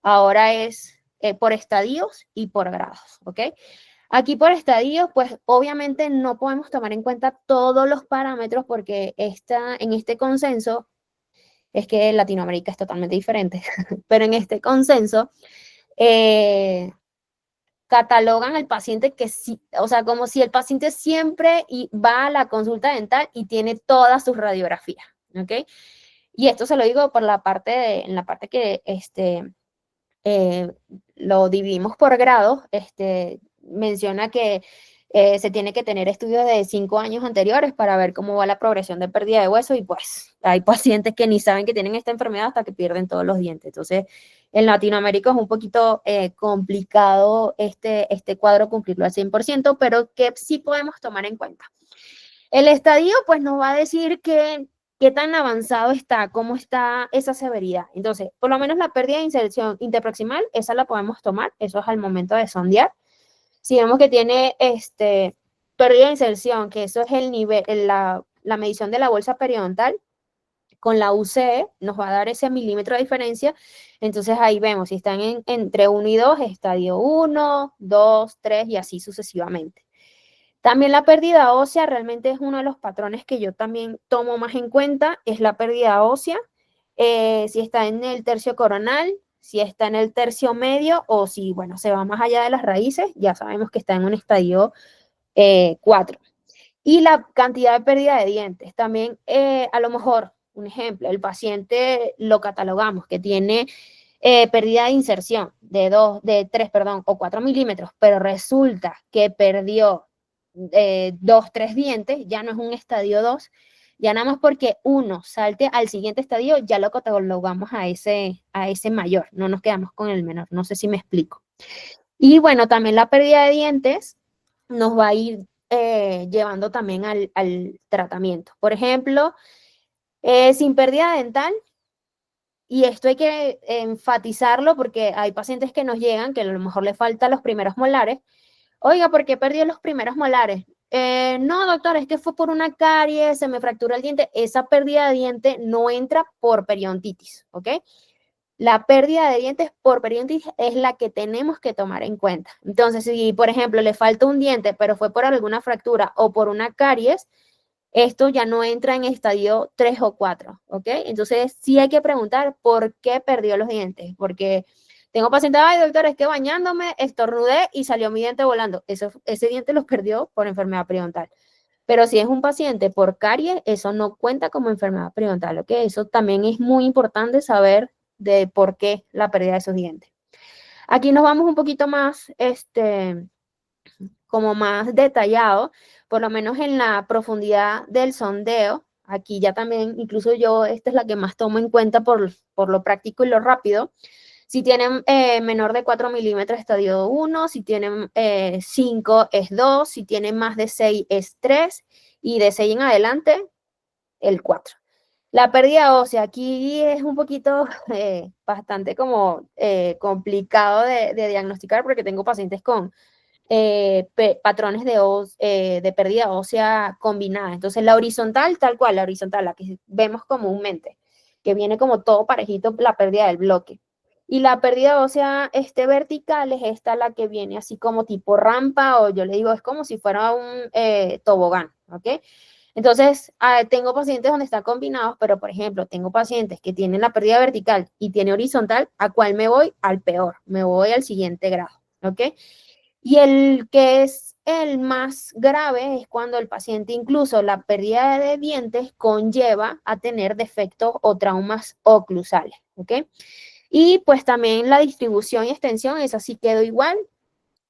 Ahora es por estadios y por grados, ¿ok? Aquí por estadios, pues obviamente no podemos tomar en cuenta todos los parámetros porque en este consenso, es que Latinoamérica es totalmente diferente, pero en este consenso, catalogan al paciente que sí, o sea, como si el paciente siempre va a la consulta dental y tiene todas sus radiografías, ¿ok? Y esto se lo digo por en la parte que eh, lo dividimos por grados, menciona que se tiene que tener estudios de 5 años anteriores para ver cómo va la progresión de pérdida de hueso y pues hay pacientes que ni saben que tienen esta enfermedad hasta que pierden todos los dientes. Entonces, en Latinoamérica es un poquito complicado este cuadro cumplirlo al 100%, pero que sí podemos tomar en cuenta. El estadio pues nos va a decir qué tan avanzado está, cómo está esa severidad. Entonces, por lo menos la pérdida de inserción interproximal, esa la podemos tomar, eso es al momento de sondear. Si vemos que tiene pérdida de inserción, que eso es el nivel, la medición de la bolsa periodontal, con la UCE nos va a dar ese milímetro de diferencia. Entonces ahí vemos si están entre 1 y 2, estadio 1, 2, 3 y así sucesivamente. También la pérdida ósea realmente es uno de los patrones que yo también tomo más en cuenta, es la pérdida ósea, si está en el tercio coronal, si está en el tercio medio o si, bueno, se va más allá de las raíces, ya sabemos que está en un estadio 4. Y la cantidad de pérdida de dientes, también a lo mejor, un ejemplo, el paciente lo catalogamos que tiene pérdida de inserción de 3, perdón, o 4 milímetros, pero resulta que perdió 2, 3 dientes, ya no es un estadio 2, ya nada más porque uno salte al siguiente estadio, ya lo catalogamos a ese mayor, no nos quedamos con el menor, no sé si me explico. Y bueno, también la pérdida de dientes nos va a ir llevando también al tratamiento. Por ejemplo, sin pérdida dental, y esto hay que enfatizarlo porque hay pacientes que nos llegan que a lo mejor le faltan los primeros molares. Oiga, ¿por qué perdió los primeros molares? No, doctor, es que fue por una caries, se me fracturó el diente. Esa pérdida de diente no entra por periodontitis, ¿ok? La pérdida de dientes por periodontitis es la que tenemos que tomar en cuenta. Entonces, si, por ejemplo, le falta un diente, pero fue por alguna fractura o por una caries, esto ya no entra en estadio 3 o 4, ¿ok? Entonces, sí hay que preguntar por qué perdió los dientes, porque tengo pacientes, ay, doctor, es que bañándome estornudé y salió mi diente volando. Ese diente los perdió por enfermedad periodontal. Pero si es un paciente por caries, eso no cuenta como enfermedad periodontal, ¿ok? Eso también es muy importante saber de por qué la pérdida de esos dientes. Aquí nos vamos un poquito más, como más detallado, por lo menos en la profundidad del sondeo. Aquí ya también, incluso yo, esta es la que más tomo en cuenta por lo práctico y lo rápido. Si tienen menor de 4 milímetros, estadio 1, si tienen 5 es 2, si tienen más de 6 es 3 y de 6 en adelante el 4. La pérdida ósea aquí es un poquito bastante como complicado de diagnosticar porque tengo pacientes con patrones de pérdida ósea combinada. Entonces la horizontal, tal cual, la horizontal, la que vemos comúnmente, que viene como todo parejito, la pérdida del bloque. Y la pérdida ósea vertical es esta la que viene así como tipo rampa, o yo le digo, es como si fuera un tobogán, ¿ok? Entonces, tengo pacientes donde están combinados, pero por ejemplo, tengo pacientes que tienen la pérdida vertical y tiene horizontal, ¿a cuál me voy? Al peor, me voy al siguiente grado, ¿ok? Y el que es el más grave es cuando el paciente, incluso la pérdida de dientes, conlleva a tener defectos o traumas oclusales, ¿ok? Y pues también la distribución y extensión, esa sí quedó igual.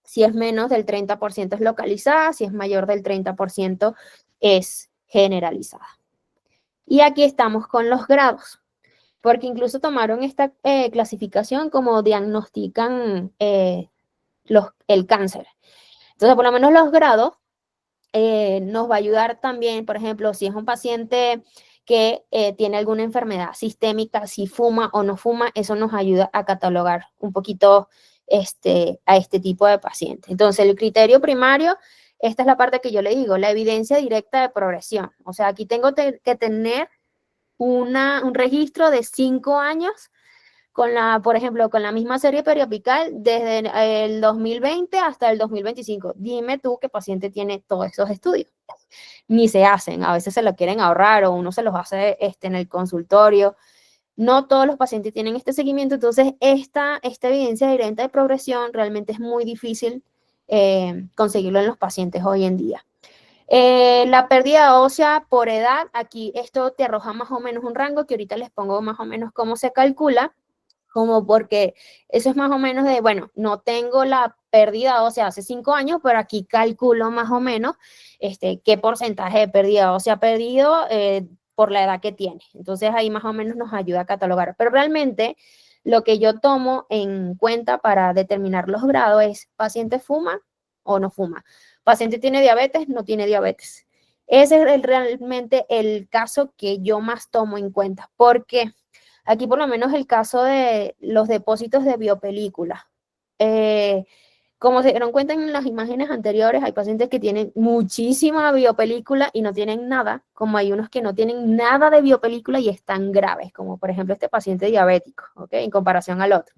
Si es menos del 30% es localizada, si es mayor del 30% es generalizada. Y aquí estamos con los grados, porque incluso tomaron esta clasificación como diagnostican el cáncer. Entonces, por lo menos los grados nos va a ayudar también, por ejemplo, si es un paciente que tiene alguna enfermedad sistémica, si fuma o no fuma, eso nos ayuda a catalogar un poquito a este tipo de paciente. Entonces, el criterio primario, esta es la parte que yo le digo, la evidencia directa de progresión. O sea, aquí tengo que tener un registro de 5 años por ejemplo, con la misma serie periapical desde el 2020 hasta el 2025. Dime tú qué paciente tiene todos esos estudios. Ni se hacen, a veces se lo quieren ahorrar o uno se los hace en el consultorio. No todos los pacientes tienen este seguimiento, entonces esta evidencia directa de progresión realmente es muy difícil conseguirlo en los pacientes hoy en día. La pérdida ósea por edad, aquí esto te arroja más o menos un rango que ahorita les pongo más o menos cómo se calcula, como porque eso es más o menos de, bueno, no tengo la pérdida ósea hace 5 años, pero aquí calculo más o menos qué porcentaje de pérdida ósea ha perdido por la edad que tiene. Entonces ahí más o menos nos ayuda a catalogar. Pero realmente lo que yo tomo en cuenta para determinar los grados es paciente fuma o no fuma. Paciente tiene diabetes, no tiene diabetes. Ese es realmente el caso que yo más tomo en cuenta. ¿Por qué? Aquí por lo menos el caso de los depósitos de biopelícula. Como se dieron cuenta en las imágenes anteriores, hay pacientes que tienen muchísima biopelícula y no tienen nada, como hay unos que no tienen nada de biopelícula y están graves, como por ejemplo este paciente diabético, ¿ok? En comparación al otro.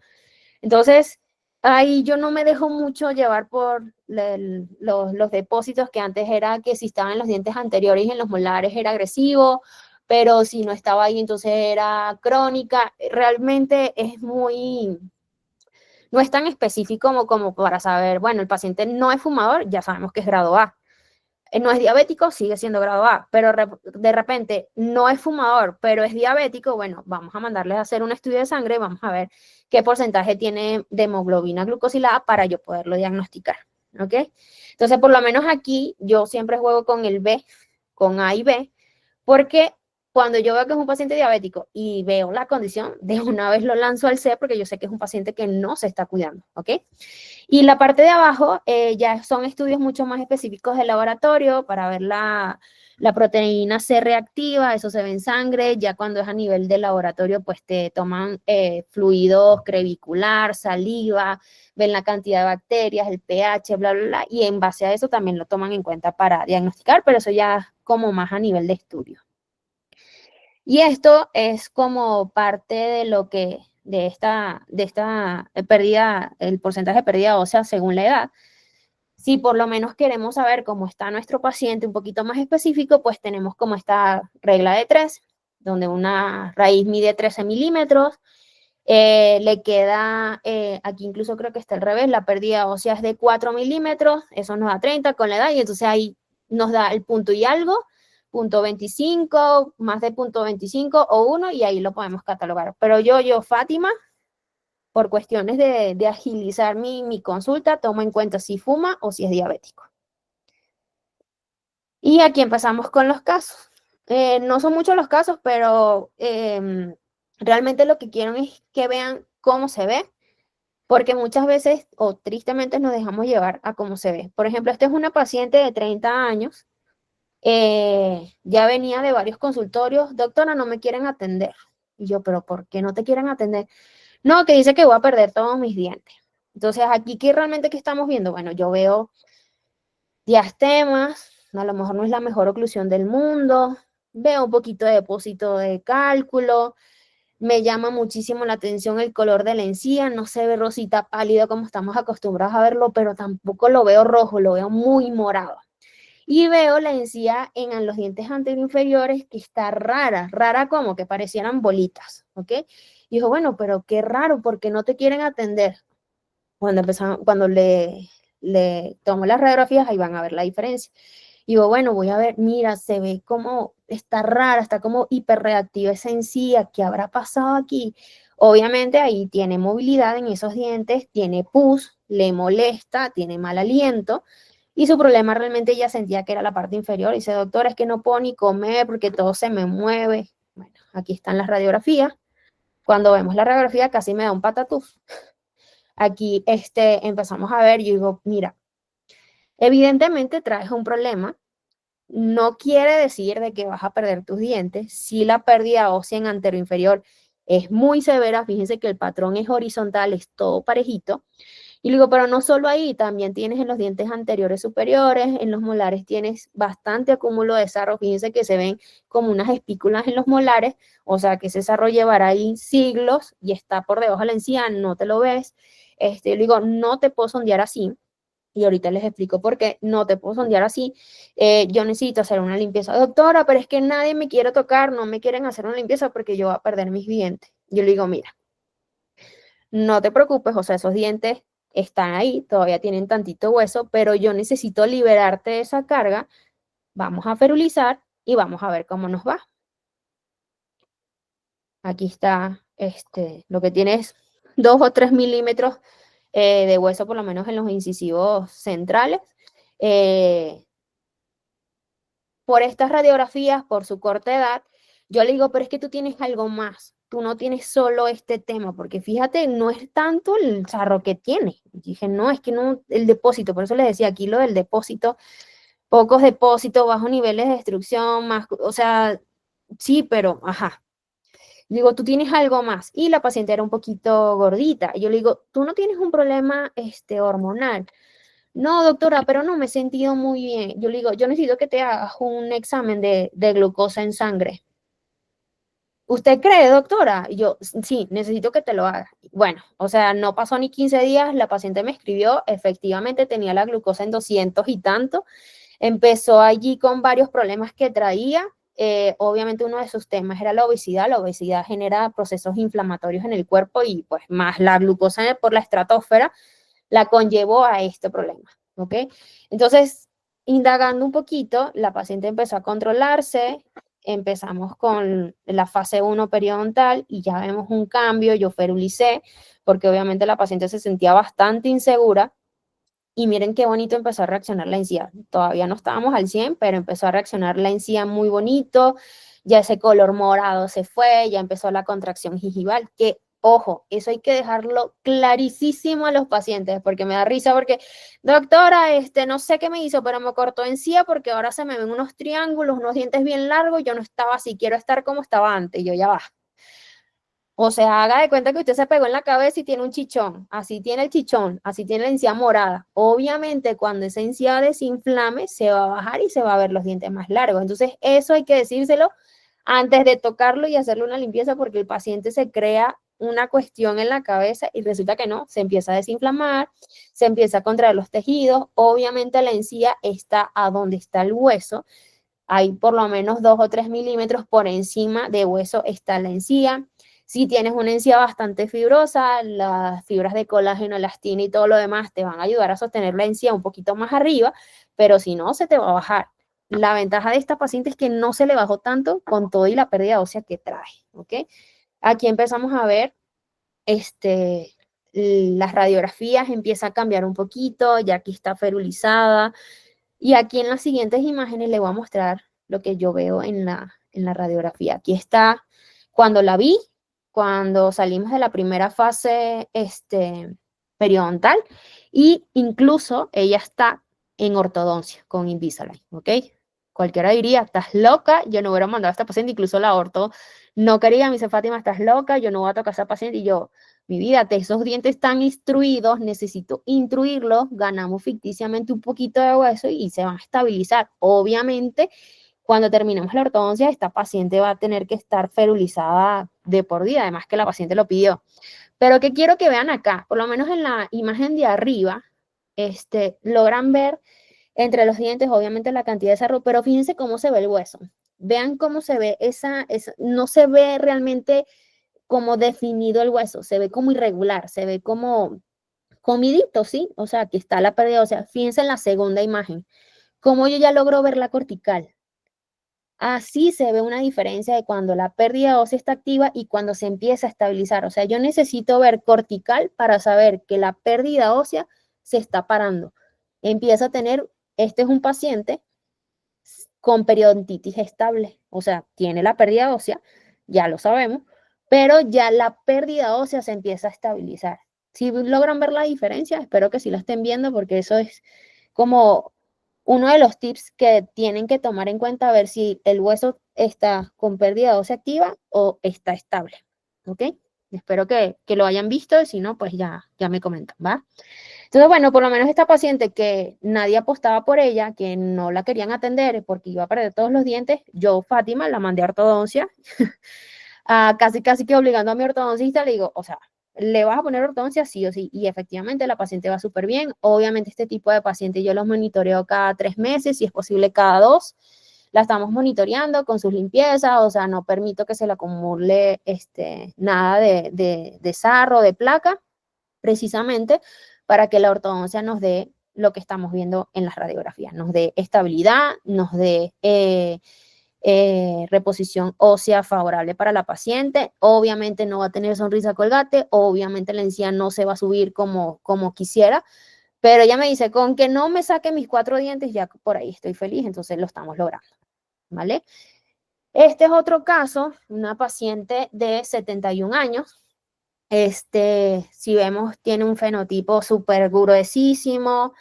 Entonces, ahí yo no me dejo mucho llevar por los depósitos que antes era que si estaban en los dientes anteriores y en los molares era agresivo, pero si no estaba ahí entonces era crónica. Realmente no es tan específico como para saber, bueno, el paciente no es fumador, ya sabemos que es grado A. No es diabético, sigue siendo grado A, pero de repente no es fumador, pero es diabético, bueno, vamos a mandarles a hacer un estudio de sangre y vamos a ver qué porcentaje tiene de hemoglobina glucosilada para yo poderlo diagnosticar, ¿ok? Entonces, por lo menos aquí yo siempre juego con el B, con A y B, porque cuando yo veo que es un paciente diabético y veo la condición, de una vez lo lanzo al C porque yo sé que es un paciente que no se está cuidando, ¿ok? Y la parte de abajo ya son estudios mucho más específicos de laboratorio para ver la proteína C reactiva, eso se ve en sangre, ya cuando es a nivel de laboratorio, pues te toman fluidos crevicular, saliva, ven la cantidad de bacterias, el pH, bla, bla, bla, y en base a eso también lo toman en cuenta para diagnosticar, pero eso ya como más a nivel de estudio. Y esto es como parte de lo que, de esta pérdida, el porcentaje de pérdida ósea según la edad. Si por lo menos queremos saber cómo está nuestro paciente un poquito más específico, pues tenemos como esta regla de 3, donde una raíz mide 13 milímetros, le queda, aquí incluso creo que está al revés, la pérdida ósea es de 4 milímetros, eso nos da 30 con la edad, y entonces ahí nos da el punto y algo, punto 25, más de punto 25 o 1, y ahí lo podemos catalogar. Pero yo, Fátima, por cuestiones de agilizar mi consulta, tomo en cuenta si fuma o si es diabético. Y aquí empezamos con los casos. No son muchos los casos, pero realmente lo que quiero es que vean cómo se ve, porque muchas veces, o tristemente, nos dejamos llevar a cómo se ve. Por ejemplo, esta es una paciente de 30 años, ya venía de varios consultorios, doctora, no me quieren atender. Y yo, pero ¿por qué no te quieren atender? No, que dice que voy a perder todos mis dientes. Entonces, aquí, ¿qué realmente que estamos viendo? Bueno, yo veo diastemas, a lo mejor no es la mejor oclusión del mundo, veo un poquito de depósito de cálculo, me llama muchísimo la atención el color de la encía, no se ve rosita pálido como estamos acostumbrados a verlo, pero tampoco lo veo rojo, lo veo muy morado. Y veo la encía en los dientes anteroinferiores que está rara, rara como que parecieran bolitas, ¿ok? Y dijo, bueno, pero qué raro, ¿por qué no te quieren atender? Cuando le tomo las radiografías, ahí van a ver la diferencia. Y digo, bueno, voy a ver, mira, se ve como está rara, está como hiperreactiva esa encía, ¿qué habrá pasado aquí? Obviamente ahí tiene movilidad en esos dientes, tiene pus, le molesta, tiene mal aliento, y su problema realmente ella sentía que era la parte inferior. Y dice, doctora, es que no puedo ni comer porque todo se me mueve. Bueno, aquí están las radiografías. Cuando vemos la radiografía casi me da un patatús. Aquí empezamos a ver, yo digo, mira, evidentemente traes un problema, no quiere decir de que vas a perder tus dientes, si la pérdida ósea en anteroinferior es muy severa, fíjense que el patrón es horizontal, es todo parejito, y digo, pero no solo ahí, también tienes en los dientes anteriores superiores, en los molares tienes bastante acúmulo de sarro, fíjense que se ven como unas espículas en los molares, o sea que ese sarro llevará ahí siglos y está por debajo de la encía, no te lo ves. Le digo, no te puedo sondear así, y ahorita les explico por qué no te puedo sondear así. Yo necesito hacer una limpieza. Doctora, pero es que nadie me quiere tocar, no me quieren hacer una limpieza porque yo voy a perder mis dientes. Yo le digo, mira, no te preocupes, o sea, esos dientes están ahí, todavía tienen tantito hueso, pero yo necesito liberarte de esa carga. Vamos a ferulizar y vamos a ver cómo nos va. Aquí está, lo que tiene es 2 o 3 milímetros de hueso, por lo menos en los incisivos centrales. Por estas radiografías, por su corta edad, yo le digo, pero es que tú tienes algo más, tú no tienes solo este tema, porque fíjate, no es tanto el sarro que tiene. Y dije, no, es que no, el depósito, por eso les decía aquí lo del depósito, pocos depósitos, bajos niveles de destrucción, más, o sea, sí, pero, ajá. Digo, tú tienes algo más. Y la paciente era un poquito gordita. Y yo le digo, tú no tienes un problema hormonal. No, doctora, pero no me he sentido muy bien. Yo le digo, yo necesito que te hagas un examen de glucosa en sangre. ¿Usted cree, doctora? Y yo, sí, necesito que te lo hagas. Bueno, o sea, no pasó ni 15 días, la paciente me escribió, efectivamente tenía la glucosa en 200 y tanto. Empezó allí con varios problemas que traía. Obviamente uno de sus temas era la obesidad. La obesidad genera procesos inflamatorios en el cuerpo y pues más la glucosa por la estratosfera la conllevó a este problema, ¿ok? Entonces, indagando un poquito, la paciente empezó a controlarse, empezamos con la fase 1 periodontal y ya vemos un cambio, yo ferulicé, porque obviamente la paciente se sentía bastante insegura, y miren qué bonito empezó a reaccionar la encía. Todavía no estábamos al 100, pero empezó a reaccionar la encía muy bonito, ya ese color morado se fue, ya empezó la contracción gingival, que ojo, eso hay que dejarlo clarísimo a los pacientes, porque me da risa, porque doctora, no sé qué me hizo, pero me cortó encía porque ahora se me ven unos triángulos, unos dientes bien largos, yo no estaba así, quiero estar como estaba antes, y yo ya va. O sea, haga de cuenta que usted se pegó en la cabeza y tiene un chichón, así tiene el chichón, así tiene la encía morada. Obviamente, cuando esa encía desinflame, se va a bajar y se va a ver los dientes más largos. Entonces, eso hay que decírselo antes de tocarlo y hacerle una limpieza, porque el paciente se crea una cuestión en la cabeza y resulta que no, se empieza a desinflamar, se empieza a contraer los tejidos. Obviamente, la encía está a donde está el hueso. Hay por lo menos 2 o 3 milímetros por encima de hueso está la encía. Si tienes una encía bastante fibrosa, las fibras de colágeno, elastina y todo lo demás te van a ayudar a sostener la encía un poquito más arriba, pero si no, se te va a bajar. La ventaja de esta paciente es que no se le bajó tanto con todo y la pérdida ósea que trae, ¿ok? Aquí empezamos a ver las radiografías, empieza a cambiar un poquito, ya aquí está ferulizada, y aquí en las siguientes imágenes le voy a mostrar lo que yo veo en la radiografía. Aquí está cuando la vi, cuando salimos de la primera fase periodontal, y incluso ella está en ortodoncia con Invisalign, ¿ok? Cualquiera diría, estás loca, yo no hubiera mandado a esta paciente, incluso la orto no quería, me dice, Fátima, estás loca, yo no voy a tocar a esa paciente, y yo, mi vida, esos dientes están instruidos, necesito intruirlos, ganamos ficticiamente un poquito de hueso y se van a estabilizar. Obviamente, cuando terminemos la ortodoncia, esta paciente va a tener que estar ferulizada de por vida, además que la paciente lo pidió. Pero que quiero que vean acá, por lo menos en la imagen de arriba, logran ver entre los dientes, obviamente, la cantidad de sarro, pero fíjense cómo se ve el hueso. Vean cómo se ve no se ve realmente como definido el hueso, se ve como irregular, se ve como comidito, ¿sí? O sea, aquí está la pérdida ósea. Fíjense en la segunda imagen, como yo ya logro ver la cortical. Así se ve una diferencia de cuando la pérdida ósea está activa y cuando se empieza a estabilizar. O sea, yo necesito ver cortical para saber que la pérdida ósea se está parando. Empieza a tener, este es un paciente con periodontitis estable, o sea, tiene la pérdida ósea, ya lo sabemos, pero ya la pérdida ósea se empieza a estabilizar. Si logran ver la diferencia, espero que sí la estén viendo, porque eso es como uno de los tips que tienen que tomar en cuenta, a ver si el hueso está con pérdida ósea activa o está estable, ¿ok? Espero que lo hayan visto, y si no, pues ya me comentan, ¿va? Entonces, bueno, por lo menos esta paciente que nadie apostaba por ella, que no la querían atender porque iba a perder todos los dientes, yo, Fátima, la mandé a ortodoncia, casi que obligando a mi ortodoncista, le digo, o sea, ¿le vas a poner ortodoncia sí o sí? Y efectivamente la paciente va súper bien. Obviamente este tipo de pacientes yo los monitoreo cada 3 meses, si es posible cada 2. La estamos monitoreando con sus limpiezas, o sea, no permito que se le acumule nada de sarro, de placa, precisamente para que la ortodoncia nos dé lo que estamos viendo en las radiografías, nos dé estabilidad, nos dé reposición ósea favorable para la paciente. Obviamente no va a tener sonrisa colgate, obviamente la encía no se va a subir como quisiera, pero ella me dice, con que no me saque mis 4 dientes, ya por ahí estoy feliz, entonces lo estamos logrando, ¿vale? Este es otro caso, una paciente de 71 años, si vemos, tiene un fenotipo súper gruesísimo,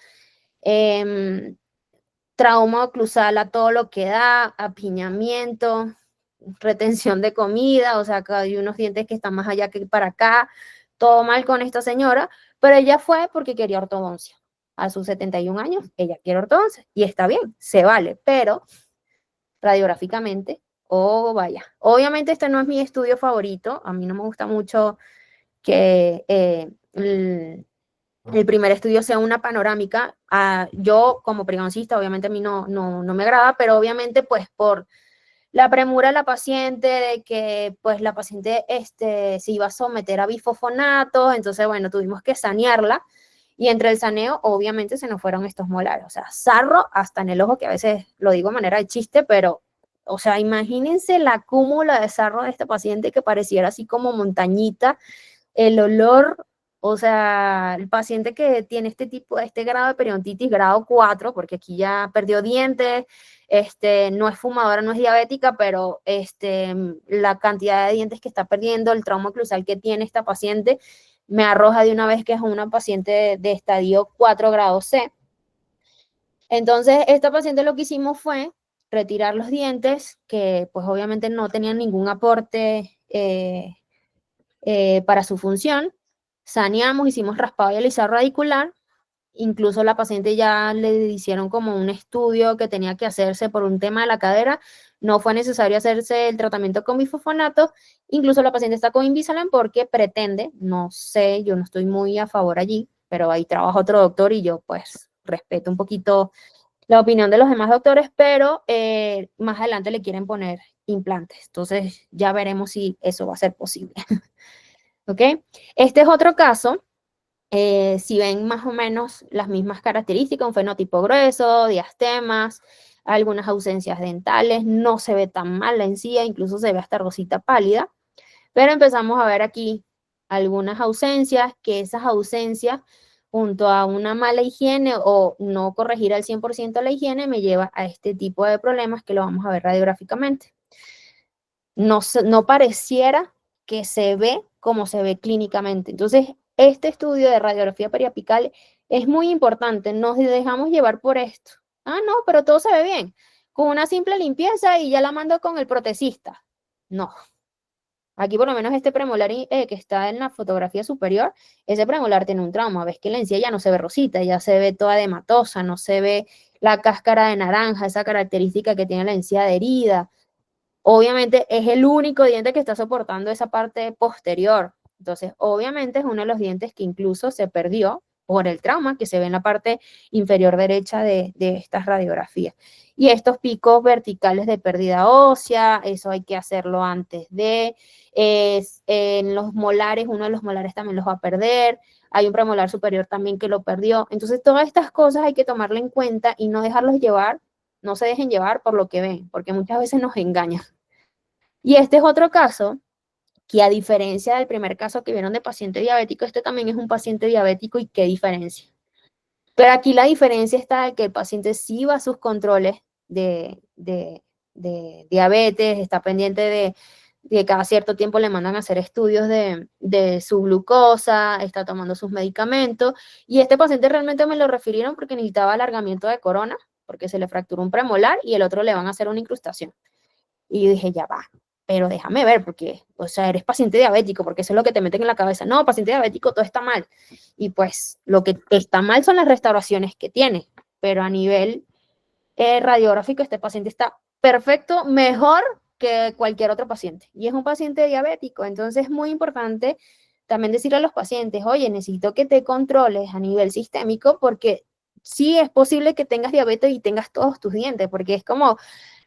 trauma oclusal a todo lo que da, apiñamiento, retención de comida, o sea, que hay unos dientes que están más allá que para acá, todo mal con esta señora, pero ella fue porque quería ortodoncia. A sus 71 años, ella quiere ortodoncia, y está bien, se vale, pero radiográficamente, oh vaya, obviamente este no es mi estudio favorito, a mí no me gusta mucho que el primer estudio sea una panorámica. Yo como periodoncista, obviamente a mí no me agrada, pero obviamente pues por la premura de la paciente, de que pues la paciente se iba a someter a bifosfonatos, entonces bueno, tuvimos que sanearla, y entre el saneo obviamente se nos fueron estos molares, o sea, sarro hasta en el ojo, que a veces lo digo de manera de chiste, pero o sea, imagínense la cúmula de sarro de esta paciente, que pareciera así como montañita, el olor O sea, el paciente que tiene este grado de periodontitis, grado 4, porque aquí ya perdió dientes, no es fumadora, no es diabética, pero la cantidad de dientes que está perdiendo, el trauma oclusal que tiene esta paciente, me arroja de una vez que es una paciente de estadio 4 grado C. Entonces, esta paciente lo que hicimos fue retirar los dientes, que pues obviamente no tenían ningún aporte para su función. Saneamos, hicimos raspado y alisado radicular. Incluso la paciente ya le hicieron como un estudio que tenía que hacerse por un tema de la cadera. No fue necesario hacerse el tratamiento con bifosfonato. Incluso la paciente está con Invisalign porque pretende, no sé, yo no estoy muy a favor allí, pero ahí trabaja otro doctor y yo pues respeto un poquito la opinión de los demás doctores, pero más adelante le quieren poner implantes. Entonces ya veremos si eso va a ser posible. ¿Ok? Este es otro caso. Si ven más o menos las mismas características, un fenotipo grueso, diastemas, algunas ausencias dentales, no se ve tan mal la encía, incluso se ve hasta rosita pálida, pero empezamos a ver aquí algunas ausencias, que esas ausencias junto a una mala higiene o no corregir al 100% la higiene me lleva a este tipo de problemas que lo vamos a ver radiográficamente. No pareciera que se ve como se ve clínicamente. Entonces, este estudio de radiografía periapical es muy importante. Nos dejamos llevar por esto. Ah, no, pero todo se ve bien. Con una simple limpieza y ya la mando con el protecista. No. Aquí por lo menos este premolar que está en la fotografía superior, ese premolar tiene un trauma. Ves que la encía ya no se ve rosita, ya se ve toda dematosa, no se ve la cáscara de naranja, esa característica que tiene la encía adherida. Obviamente es el único diente que está soportando esa parte posterior. Entonces, obviamente es uno de los dientes que incluso se perdió por el trauma que se ve en la parte inferior derecha de estas radiografías. Y estos picos verticales de pérdida ósea, eso hay que hacerlo antes de. En los molares, uno de los molares también los va a perder. Hay un premolar superior también que lo perdió. Entonces, todas estas cosas hay que tomarlo en cuenta y no dejarlos llevar. No se dejen llevar por lo que ven, porque muchas veces nos engañan. Y este es otro caso que, a diferencia del primer caso que vieron de paciente diabético, este también es un paciente diabético. ¿Y qué diferencia? Pero aquí la diferencia está en que el paciente sí va a sus controles de diabetes, está pendiente de cada cierto tiempo le mandan a hacer estudios de su glucosa, está tomando sus medicamentos. Y este paciente realmente me lo refirieron porque necesitaba alargamiento de corona, porque se le fracturó un premolar y el otro le van a hacer una incrustación. Y yo dije, ya va, pero déjame ver, porque, o sea, eres paciente diabético, porque eso es lo que te meten en la cabeza. No, paciente diabético, todo está mal. Y pues lo que está mal son las restauraciones que tiene, pero a nivel radiográfico este paciente está perfecto, mejor que cualquier otro paciente. Y es un paciente diabético, entonces es muy importante también decirle a los pacientes, oye, necesito que te controles a nivel sistémico porque sí es posible que tengas diabetes y tengas todos tus dientes, porque es como,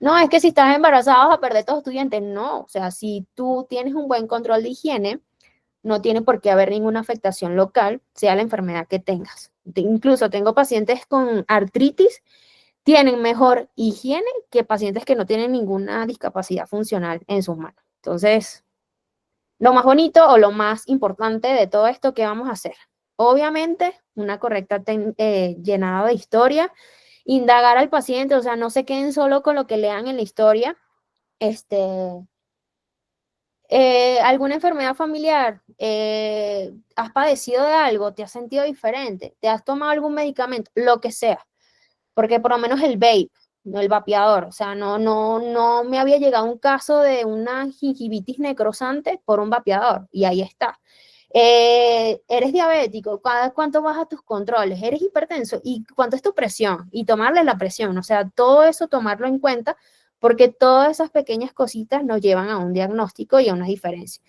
no, es que si estás embarazada vas a perder todos tus dientes. No, o sea, si tú tienes un buen control de higiene, no tiene por qué haber ninguna afectación local, sea la enfermedad que tengas. Incluso tengo pacientes con artritis, tienen mejor higiene que pacientes que no tienen ninguna discapacidad funcional en sus manos. Entonces, lo más bonito o lo más importante de todo esto, ¿qué vamos a hacer? Obviamente, una correcta llenada de historia, indagar al paciente, o sea, no se queden solo con lo que lean en la historia. ¿Alguna enfermedad familiar? ¿Has padecido de algo? ¿Te has sentido diferente? ¿Te has tomado algún medicamento? Lo que sea. Porque por lo menos el vape, no el vapeador, o sea, no me había llegado un caso de una gingivitis necrosante por un vapeador, y ahí está. Eres diabético, ¿cada cuánto bajas tus controles? Eres hipertenso, ¿y cuánto es tu presión? Y tomarle la presión, o sea, todo eso tomarlo en cuenta, porque todas esas pequeñas cositas nos llevan a un diagnóstico y a una diferencia.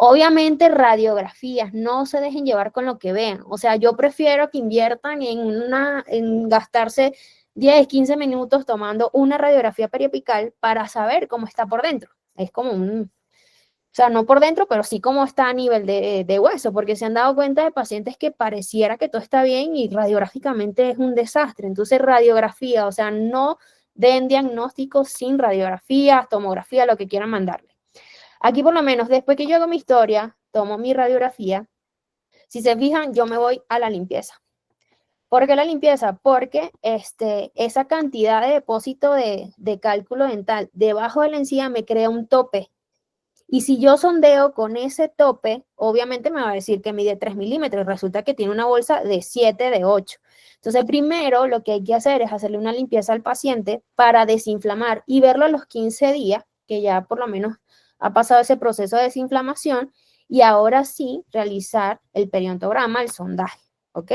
Obviamente radiografías, no se dejen llevar con lo que vean. O sea, yo prefiero que inviertan en gastarse 10, 15 minutos tomando una radiografía periapical para saber cómo está por dentro. Es como o sea, no por dentro, pero sí cómo está a nivel de hueso, porque se han dado cuenta de pacientes que pareciera que todo está bien y radiográficamente es un desastre. Entonces, radiografía, o sea, no den diagnósticos sin radiografía, tomografía, lo que quieran mandarle. Aquí por lo menos, después que yo hago mi historia, tomo mi radiografía, Si se fijan, yo me voy a la limpieza. ¿Por qué la limpieza? Porque esa cantidad de depósito de cálculo dental debajo de la encía me crea un tope. Y si yo sondeo con ese tope, obviamente me va a decir que mide 3 milímetros. Resulta que tiene una bolsa de 7, de 8. Entonces, primero lo que hay que hacer es hacerle una limpieza al paciente para desinflamar y verlo a los 15 días, que ya por lo menos ha pasado ese proceso de desinflamación, y ahora sí realizar el periodontograma, el sondaje, ¿ok?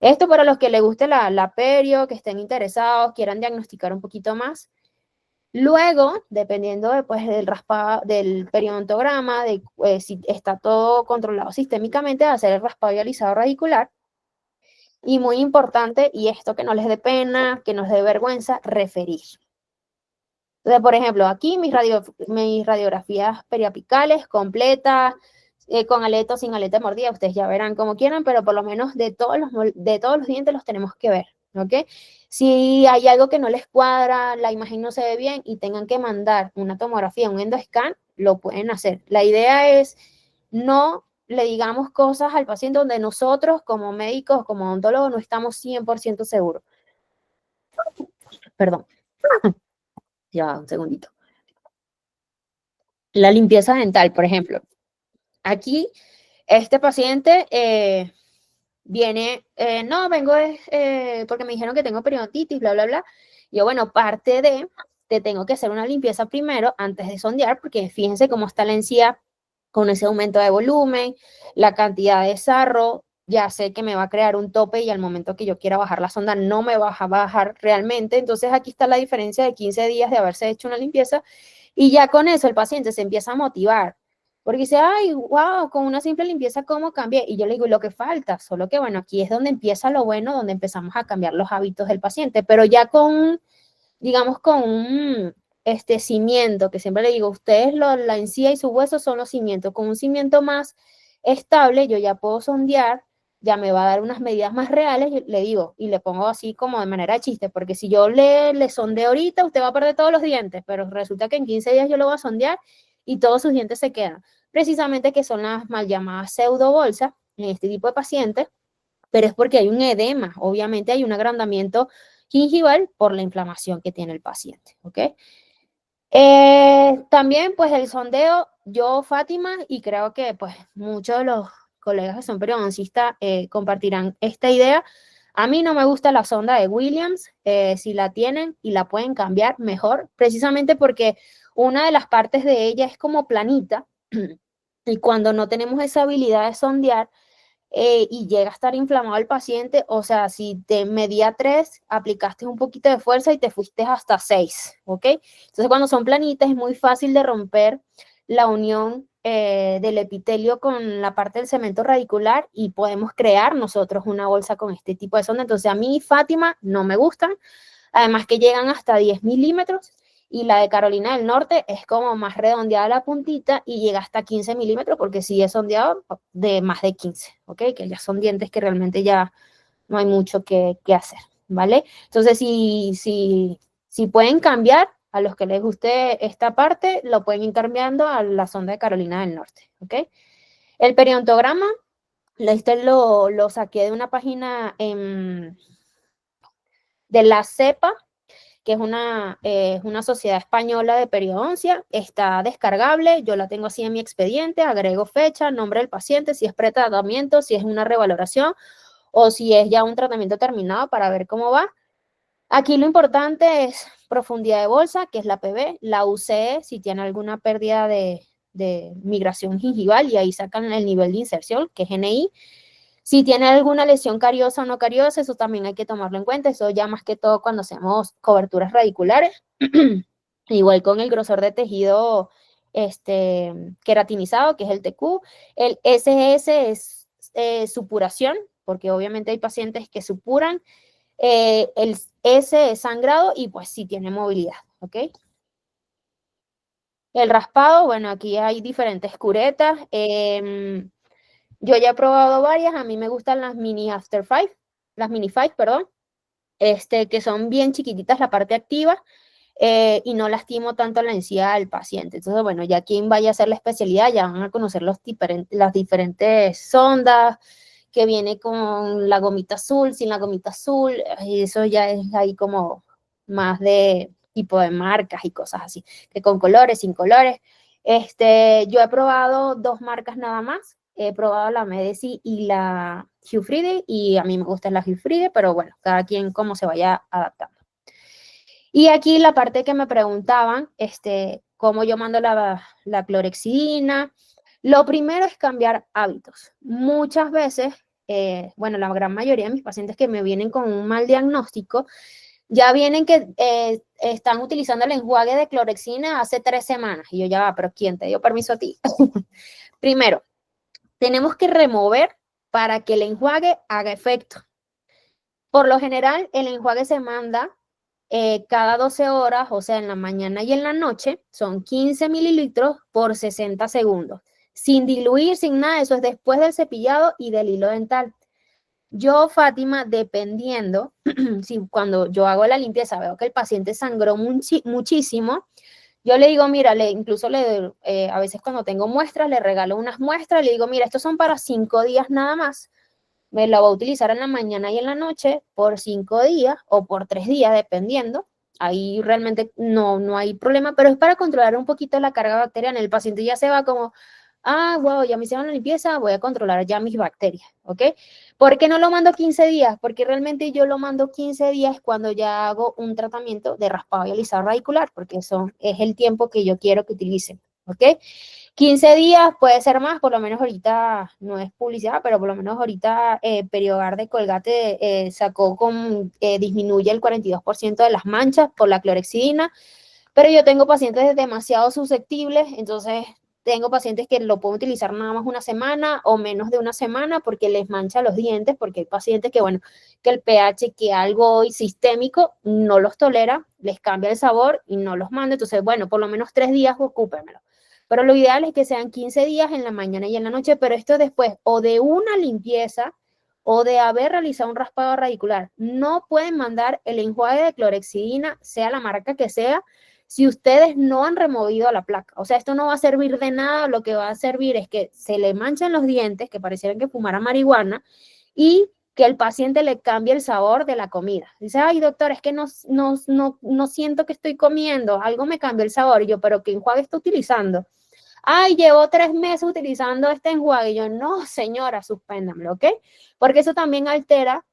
Esto para los que les guste la perio, que estén interesados, quieran diagnosticar un poquito más. Luego, dependiendo después del raspado, del periodontograma, de si está todo controlado sistémicamente, hacer el raspado y alisado radicular. Y muy importante, y esto que no les dé pena, que no les dé vergüenza, referir. Entonces, por ejemplo, aquí mis radiografías periapicales completas, con aleta o sin aleta mordida, ustedes ya verán como quieran, pero por lo menos de todos los dientes los tenemos que ver, ¿ok? Si hay algo que no les cuadra, la imagen no se ve bien y tengan que mandar una tomografía, un endoscan, lo pueden hacer. La idea es no le digamos cosas al paciente donde nosotros como médicos, como odontólogos, no estamos 100% seguros. Perdón. Ya, un segundito. La limpieza dental, por ejemplo. Aquí, este paciente viene, no, vengo porque me dijeron que tengo periodontitis, bla, bla, bla. Yo, bueno, te tengo que hacer una limpieza primero antes de sondear, porque fíjense cómo está la encía con ese aumento de volumen, la cantidad de sarro, ya sé que me va a crear un tope y al momento que yo quiera bajar la sonda no me va a bajar realmente. Entonces aquí está la diferencia de 15 días de haberse hecho una limpieza y ya con eso el paciente se empieza a motivar. Porque dice, ay, wow, con una simple limpieza, ¿cómo cambié? Y yo le digo, lo que falta, solo que bueno, aquí es donde empieza lo bueno, donde empezamos a cambiar los hábitos del paciente, pero ya con, digamos, con un cimiento, que siempre le digo, ustedes la encía y su hueso son los cimientos, con un cimiento más estable, yo ya puedo sondear, ya me va a dar unas medidas más reales, le digo, y le pongo así como de manera de chiste, porque si yo le sondeo ahorita, usted va a perder todos los dientes, pero resulta que en 15 días yo lo voy a sondear y todos sus dientes se quedan. Precisamente que son las mal llamadas pseudobolsas en este tipo de pacientes, pero es porque hay un edema, obviamente hay un agrandamiento gingival por la inflamación que tiene el paciente, ¿ok? También, pues, el sondeo, yo, Fátima, y creo que, pues, muchos de los colegas que son periodoncistas compartirán esta idea. A mí no me gusta la sonda de Williams, si la tienen y la pueden cambiar, mejor, precisamente porque una de las partes de ella es como planita, y cuando no tenemos esa habilidad de sondear, y llega a estar inflamado el paciente, o sea, si te medía 3, aplicaste un poquito de fuerza y te fuiste hasta 6, ¿ok? Entonces, cuando son planitas es muy fácil de romper la unión del epitelio con la parte del cemento radicular y podemos crear nosotros una bolsa con este tipo de sonda. Entonces, a mí, Fátima, no me gustan, además que llegan hasta 10 milímetros y la de Carolina del Norte es como más redondeada la puntita y llega hasta 15 milímetros porque sí es sondeado de más de 15, ¿ok? Que ya son dientes que realmente ya no hay mucho que hacer, ¿vale? Entonces, si pueden cambiar, a los que les guste esta parte, lo pueden ir cambiando a la sonda de Carolina del Norte, ¿ok? El periodontograma, este lo saqué de una página de la CEPA, que es una sociedad española de periodoncia, está descargable, yo la tengo así en mi expediente, agrego fecha, nombre del paciente, si es pretratamiento, si es una revaloración o si es ya un tratamiento terminado para ver cómo va. Aquí lo importante es profundidad de bolsa, que es la PB, la UCE, si tiene alguna pérdida de migración gingival y ahí sacan el nivel de inserción, que es NI. Si tiene alguna lesión cariosa o no cariosa, eso también hay que tomarlo en cuenta. Eso ya más que todo cuando hacemos coberturas radiculares. Igual con el grosor de tejido queratinizado, que es el TQ. El SS es supuración, porque obviamente hay pacientes que supuran. El S es sangrado y pues sí tiene movilidad, ¿ok? El raspado, bueno, aquí hay diferentes curetas. Yo ya he probado varias, a mí me gustan las mini After Five, las mini Five, perdón, que son bien chiquititas la parte activa. y no lastimo tanto la encía del paciente. Entonces, bueno, ya quien vaya a hacer la especialidad ya van a conocer las diferentes sondas, que viene con la gomita azul, sin la gomita azul, y eso ya es ahí como más de tipo de marcas y cosas así, que con colores, sin colores. Yo he probado 2 marcas nada más, he probado la Medici y la Hugh y a mí me gusta la Hugh, pero bueno, cada quien como se vaya adaptando. Y aquí la parte que me preguntaban, cómo yo mando la clorexidina. Lo primero es cambiar hábitos. Muchas veces, bueno, la gran mayoría de mis pacientes que me vienen con un mal diagnóstico, ya vienen que están utilizando el enjuague de clorexina hace 3 semanas. Y yo ya va, pero ¿quién te dio permiso a ti? Primero, tenemos que remover para que el enjuague haga efecto. Por lo general, el enjuague se manda cada 12 horas, o sea, en la mañana y en la noche, son 15 mililitros por 60 segundos. Sin diluir, sin nada, eso es después del cepillado y del hilo dental. Yo, Fátima, dependiendo, si cuando yo hago la limpieza veo que el paciente sangró muchísimo, yo le digo, mira, incluso a veces cuando tengo muestras, le regalo unas muestras, le digo, mira, estos son para 5 días nada más. Me la voy a utilizar en la mañana y en la noche por 5 días o por 3 días, dependiendo. Ahí realmente no hay problema, pero es para controlar un poquito la carga bacteriana. El paciente ya se va como, wow, ya me hicieron la limpieza, voy a controlar ya mis bacterias, ¿ok? ¿Por qué no lo mando 15 días? Porque realmente yo lo mando 15 días cuando ya hago un tratamiento de raspado y alisado radicular, porque eso es el tiempo que yo quiero que utilicen, ¿ok? 15 días puede ser más, por lo menos ahorita no es publicidad, pero por lo menos ahorita Periogar de Colgate sacó disminuye el 42% de las manchas por la clorexidina, pero yo tengo pacientes demasiado susceptibles, entonces tengo pacientes que lo pueden utilizar nada más una semana o menos de una semana porque les mancha los dientes, porque hay pacientes que, bueno, que el pH, que algo sistémico no los tolera, les cambia el sabor y no los manda, entonces, bueno, por lo menos 3 días ocúpenmelo. Pero lo ideal es que sean 15 días en la mañana y en la noche, pero esto después o de una limpieza o de haber realizado un raspado radicular. No pueden mandar el enjuague de clorexidina, sea la marca que sea, si ustedes no han removido la placa. O sea, esto no va a servir de nada, lo que va a servir es que se le manchan los dientes, que parecieran que fumara marihuana, y que el paciente le cambie el sabor de la comida. Dice, ay, doctor, es que no siento que estoy comiendo, algo me cambió el sabor. Y yo, ¿pero qué enjuague está utilizando? Ay, llevo 3 meses utilizando este enjuague. Y yo, no, señora, suspéndamelo, ¿ok? Porque eso también altera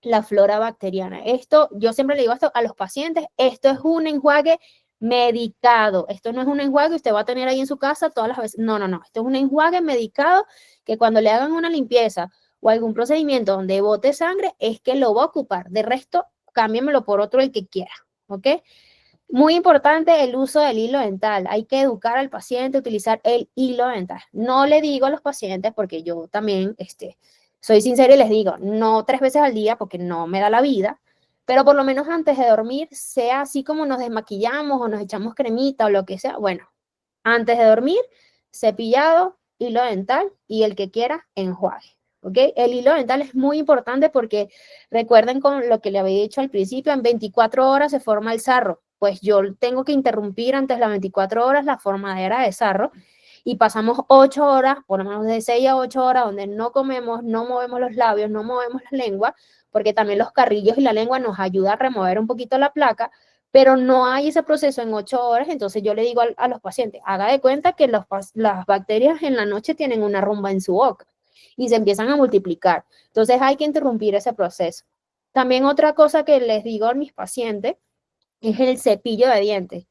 la flora bacteriana. Esto, yo siempre le digo esto a los pacientes, esto es un enjuague medicado. Esto no es un enjuague que usted va a tener ahí en su casa todas las veces. No. Esto es un enjuague medicado que cuando le hagan una limpieza o algún procedimiento donde bote sangre, es que lo va a ocupar. De resto, cámbiamelo por otro el que quiera, ¿ok? Muy importante el uso del hilo dental. Hay que educar al paciente a utilizar el hilo dental. No le digo a los pacientes, porque yo también soy sincera y les digo, no 3 veces al día porque no me da la vida, pero por lo menos antes de dormir, sea así como nos desmaquillamos o nos echamos cremita o lo que sea, bueno, antes de dormir, cepillado, hilo dental y el que quiera, enjuague. ¿Ok? El hilo dental es muy importante porque recuerden con lo que le había dicho al principio, en 24 horas se forma el sarro. Pues yo tengo que interrumpir antes de las 24 horas la formadera de sarro y pasamos 8 horas, por lo menos de 6 a 8 horas, donde no comemos, no movemos los labios, no movemos la lengua, porque también los carrillos y la lengua nos ayuda a remover un poquito la placa, pero no hay ese proceso en 8 horas, entonces yo le digo a los pacientes, haga de cuenta que las bacterias en la noche tienen una rumba en su boca y se empiezan a multiplicar. Entonces hay que interrumpir ese proceso. También otra cosa que les digo a mis pacientes es el cepillo de dientes.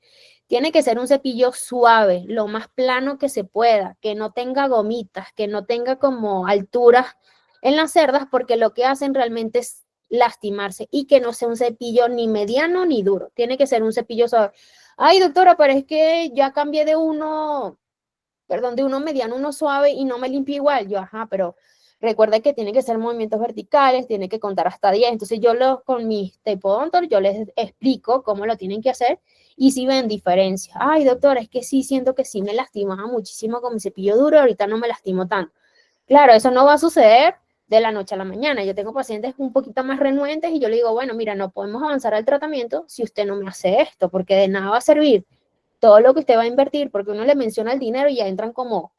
Tiene que ser un cepillo suave, lo más plano que se pueda, que no tenga gomitas, que no tenga como alturas en las cerdas, porque lo que hacen realmente es lastimarse y que no sea un cepillo ni mediano ni duro. Tiene que ser un cepillo suave. Ay, doctora, pero es que ya cambié de uno mediano, uno suave y no me limpio igual. Yo, ajá, pero recuerda que tiene que ser movimientos verticales, tiene que contar hasta 10. Entonces yo con mis tapodontos, yo les explico cómo lo tienen que hacer y si ven diferencia. Ay, doctora, es que sí, siento que sí me lastimaba muchísimo con mi cepillo duro, ahorita no me lastimo tanto. Claro, eso no va a suceder de la noche a la mañana. Yo tengo pacientes un poquito más renuentes y yo le digo, bueno, mira, no podemos avanzar al tratamiento si usted no me hace esto, porque de nada va a servir todo lo que usted va a invertir, porque uno le menciona el dinero y ya entran como,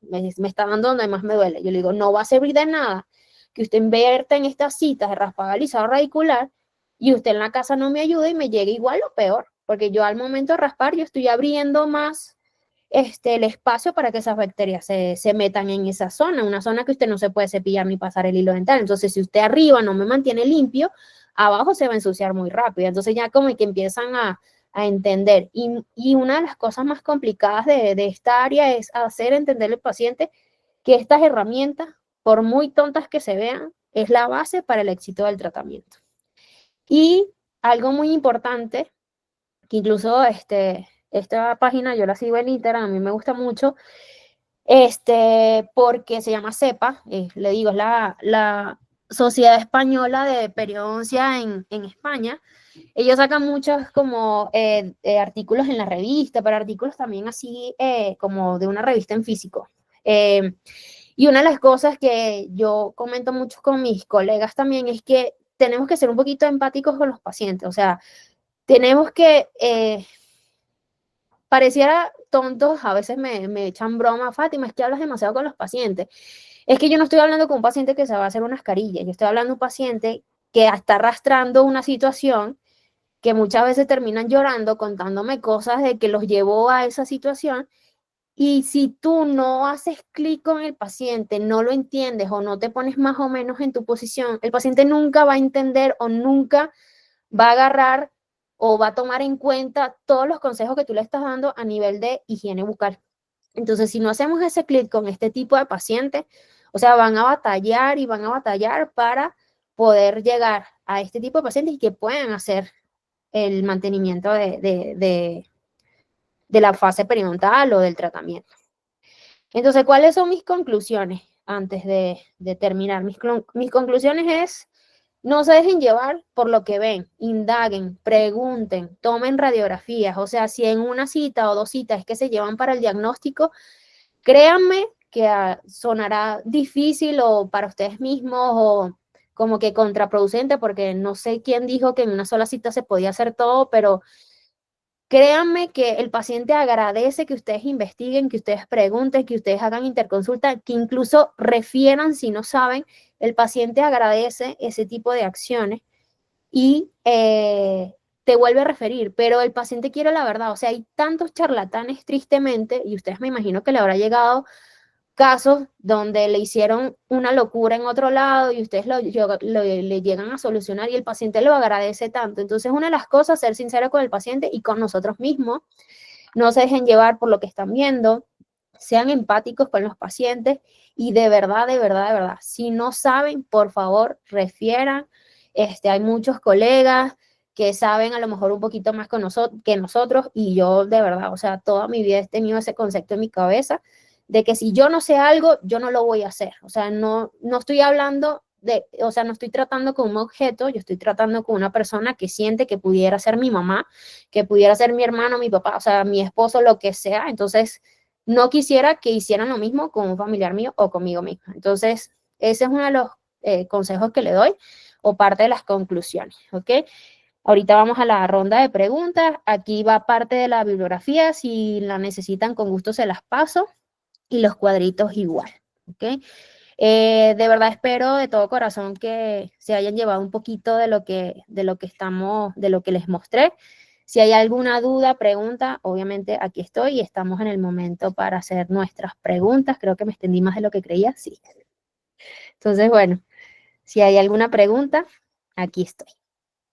me está dando donde más me duele. Yo le digo, no va a servir de nada que usted invierta en estas citas de raspado alisado radicular y usted en la casa no me ayude y me llegue igual o peor, porque yo al momento de raspar yo estoy abriendo más el espacio para que esas bacterias se metan en esa zona, una zona que usted no se puede cepillar ni pasar el hilo dental. Entonces, si usted arriba no me mantiene limpio, abajo se va a ensuciar muy rápido. Entonces ya como que empiezan a entender. Y una de las cosas más complicadas de esta área es hacer entender al paciente que estas herramientas, por muy tontas que se vean, es la base para el éxito del tratamiento. Y algo muy importante, que incluso esta página yo la sigo en Instagram, a mí me gusta mucho, porque se llama CEPA, le digo, es la Sociedad Española de Periodoncia en España. Ellos sacan muchos como artículos en la revista, pero artículos también así como de una revista en físico. Y una de las cosas que yo comento mucho con mis colegas también es que tenemos que ser un poquito empáticos con los pacientes, o sea, tenemos que, pareciera tontos, a veces me echan broma, Fátima, es que hablas demasiado con los pacientes. Es que yo no estoy hablando con un paciente que se va a hacer unas carillas, yo estoy hablando de un paciente que está arrastrando una situación que muchas veces terminan llorando, contándome cosas de que los llevó a esa situación. Y si tú no haces clic con el paciente, no lo entiendes o no te pones más o menos en tu posición, el paciente nunca va a entender o nunca va a agarrar o va a tomar en cuenta todos los consejos que tú le estás dando a nivel de higiene bucal. Entonces, si no hacemos ese clic con este tipo de pacientes, o sea, van a batallar y van a batallar para poder llegar a este tipo de pacientes y que puedan hacer el mantenimiento de la fase periodontal o del tratamiento. Entonces, ¿cuáles son mis conclusiones antes de terminar? Mis conclusiones es, no se dejen llevar por lo que ven, indaguen, pregunten, tomen radiografías. O sea, si en una cita o dos citas es que se llevan para el diagnóstico, créanme que sonará difícil o para ustedes mismos o como que contraproducente, porque no sé quién dijo que en una sola cita se podía hacer todo, pero créanme que el paciente agradece que ustedes investiguen, que ustedes pregunten, que ustedes hagan interconsulta, que incluso refieran si no saben. El paciente agradece ese tipo de acciones y te vuelve a referir, pero el paciente quiere la verdad. O sea, hay tantos charlatanes tristemente, y ustedes me imagino que le habrá llegado casos donde le hicieron una locura en otro lado y ustedes le llegan a solucionar y el paciente lo agradece tanto. Entonces, una de las cosas, ser sincero con el paciente y con nosotros mismos. No se dejen llevar por lo que están viendo, sean empáticos con los pacientes y de verdad, de verdad, de verdad, si no saben, por favor, refieran. Hay muchos colegas que saben a lo mejor un poquito más que nosotros y yo de verdad, o sea, toda mi vida he tenido ese concepto en mi cabeza de que si yo no sé algo, yo no lo voy a hacer. O sea, no estoy hablando o sea, no estoy tratando con un objeto, yo estoy tratando con una persona que siente que pudiera ser mi mamá, que pudiera ser mi hermano, mi papá, o sea, mi esposo, lo que sea. Entonces, no quisiera que hicieran lo mismo con un familiar mío o conmigo misma. Entonces, ese es uno de los consejos que le doy o parte de las conclusiones, ¿ok? Ahorita vamos a la ronda de preguntas. Aquí va parte de la bibliografía. Si la necesitan, con gusto se las paso. Y los cuadritos igual, ¿ok? De verdad espero de todo corazón que se hayan llevado un poquito de lo que les mostré. Si hay alguna duda, pregunta, obviamente aquí estoy y estamos en el momento para hacer nuestras preguntas. Creo que me extendí más de lo que creía, sí. Entonces, bueno, si hay alguna pregunta, aquí estoy.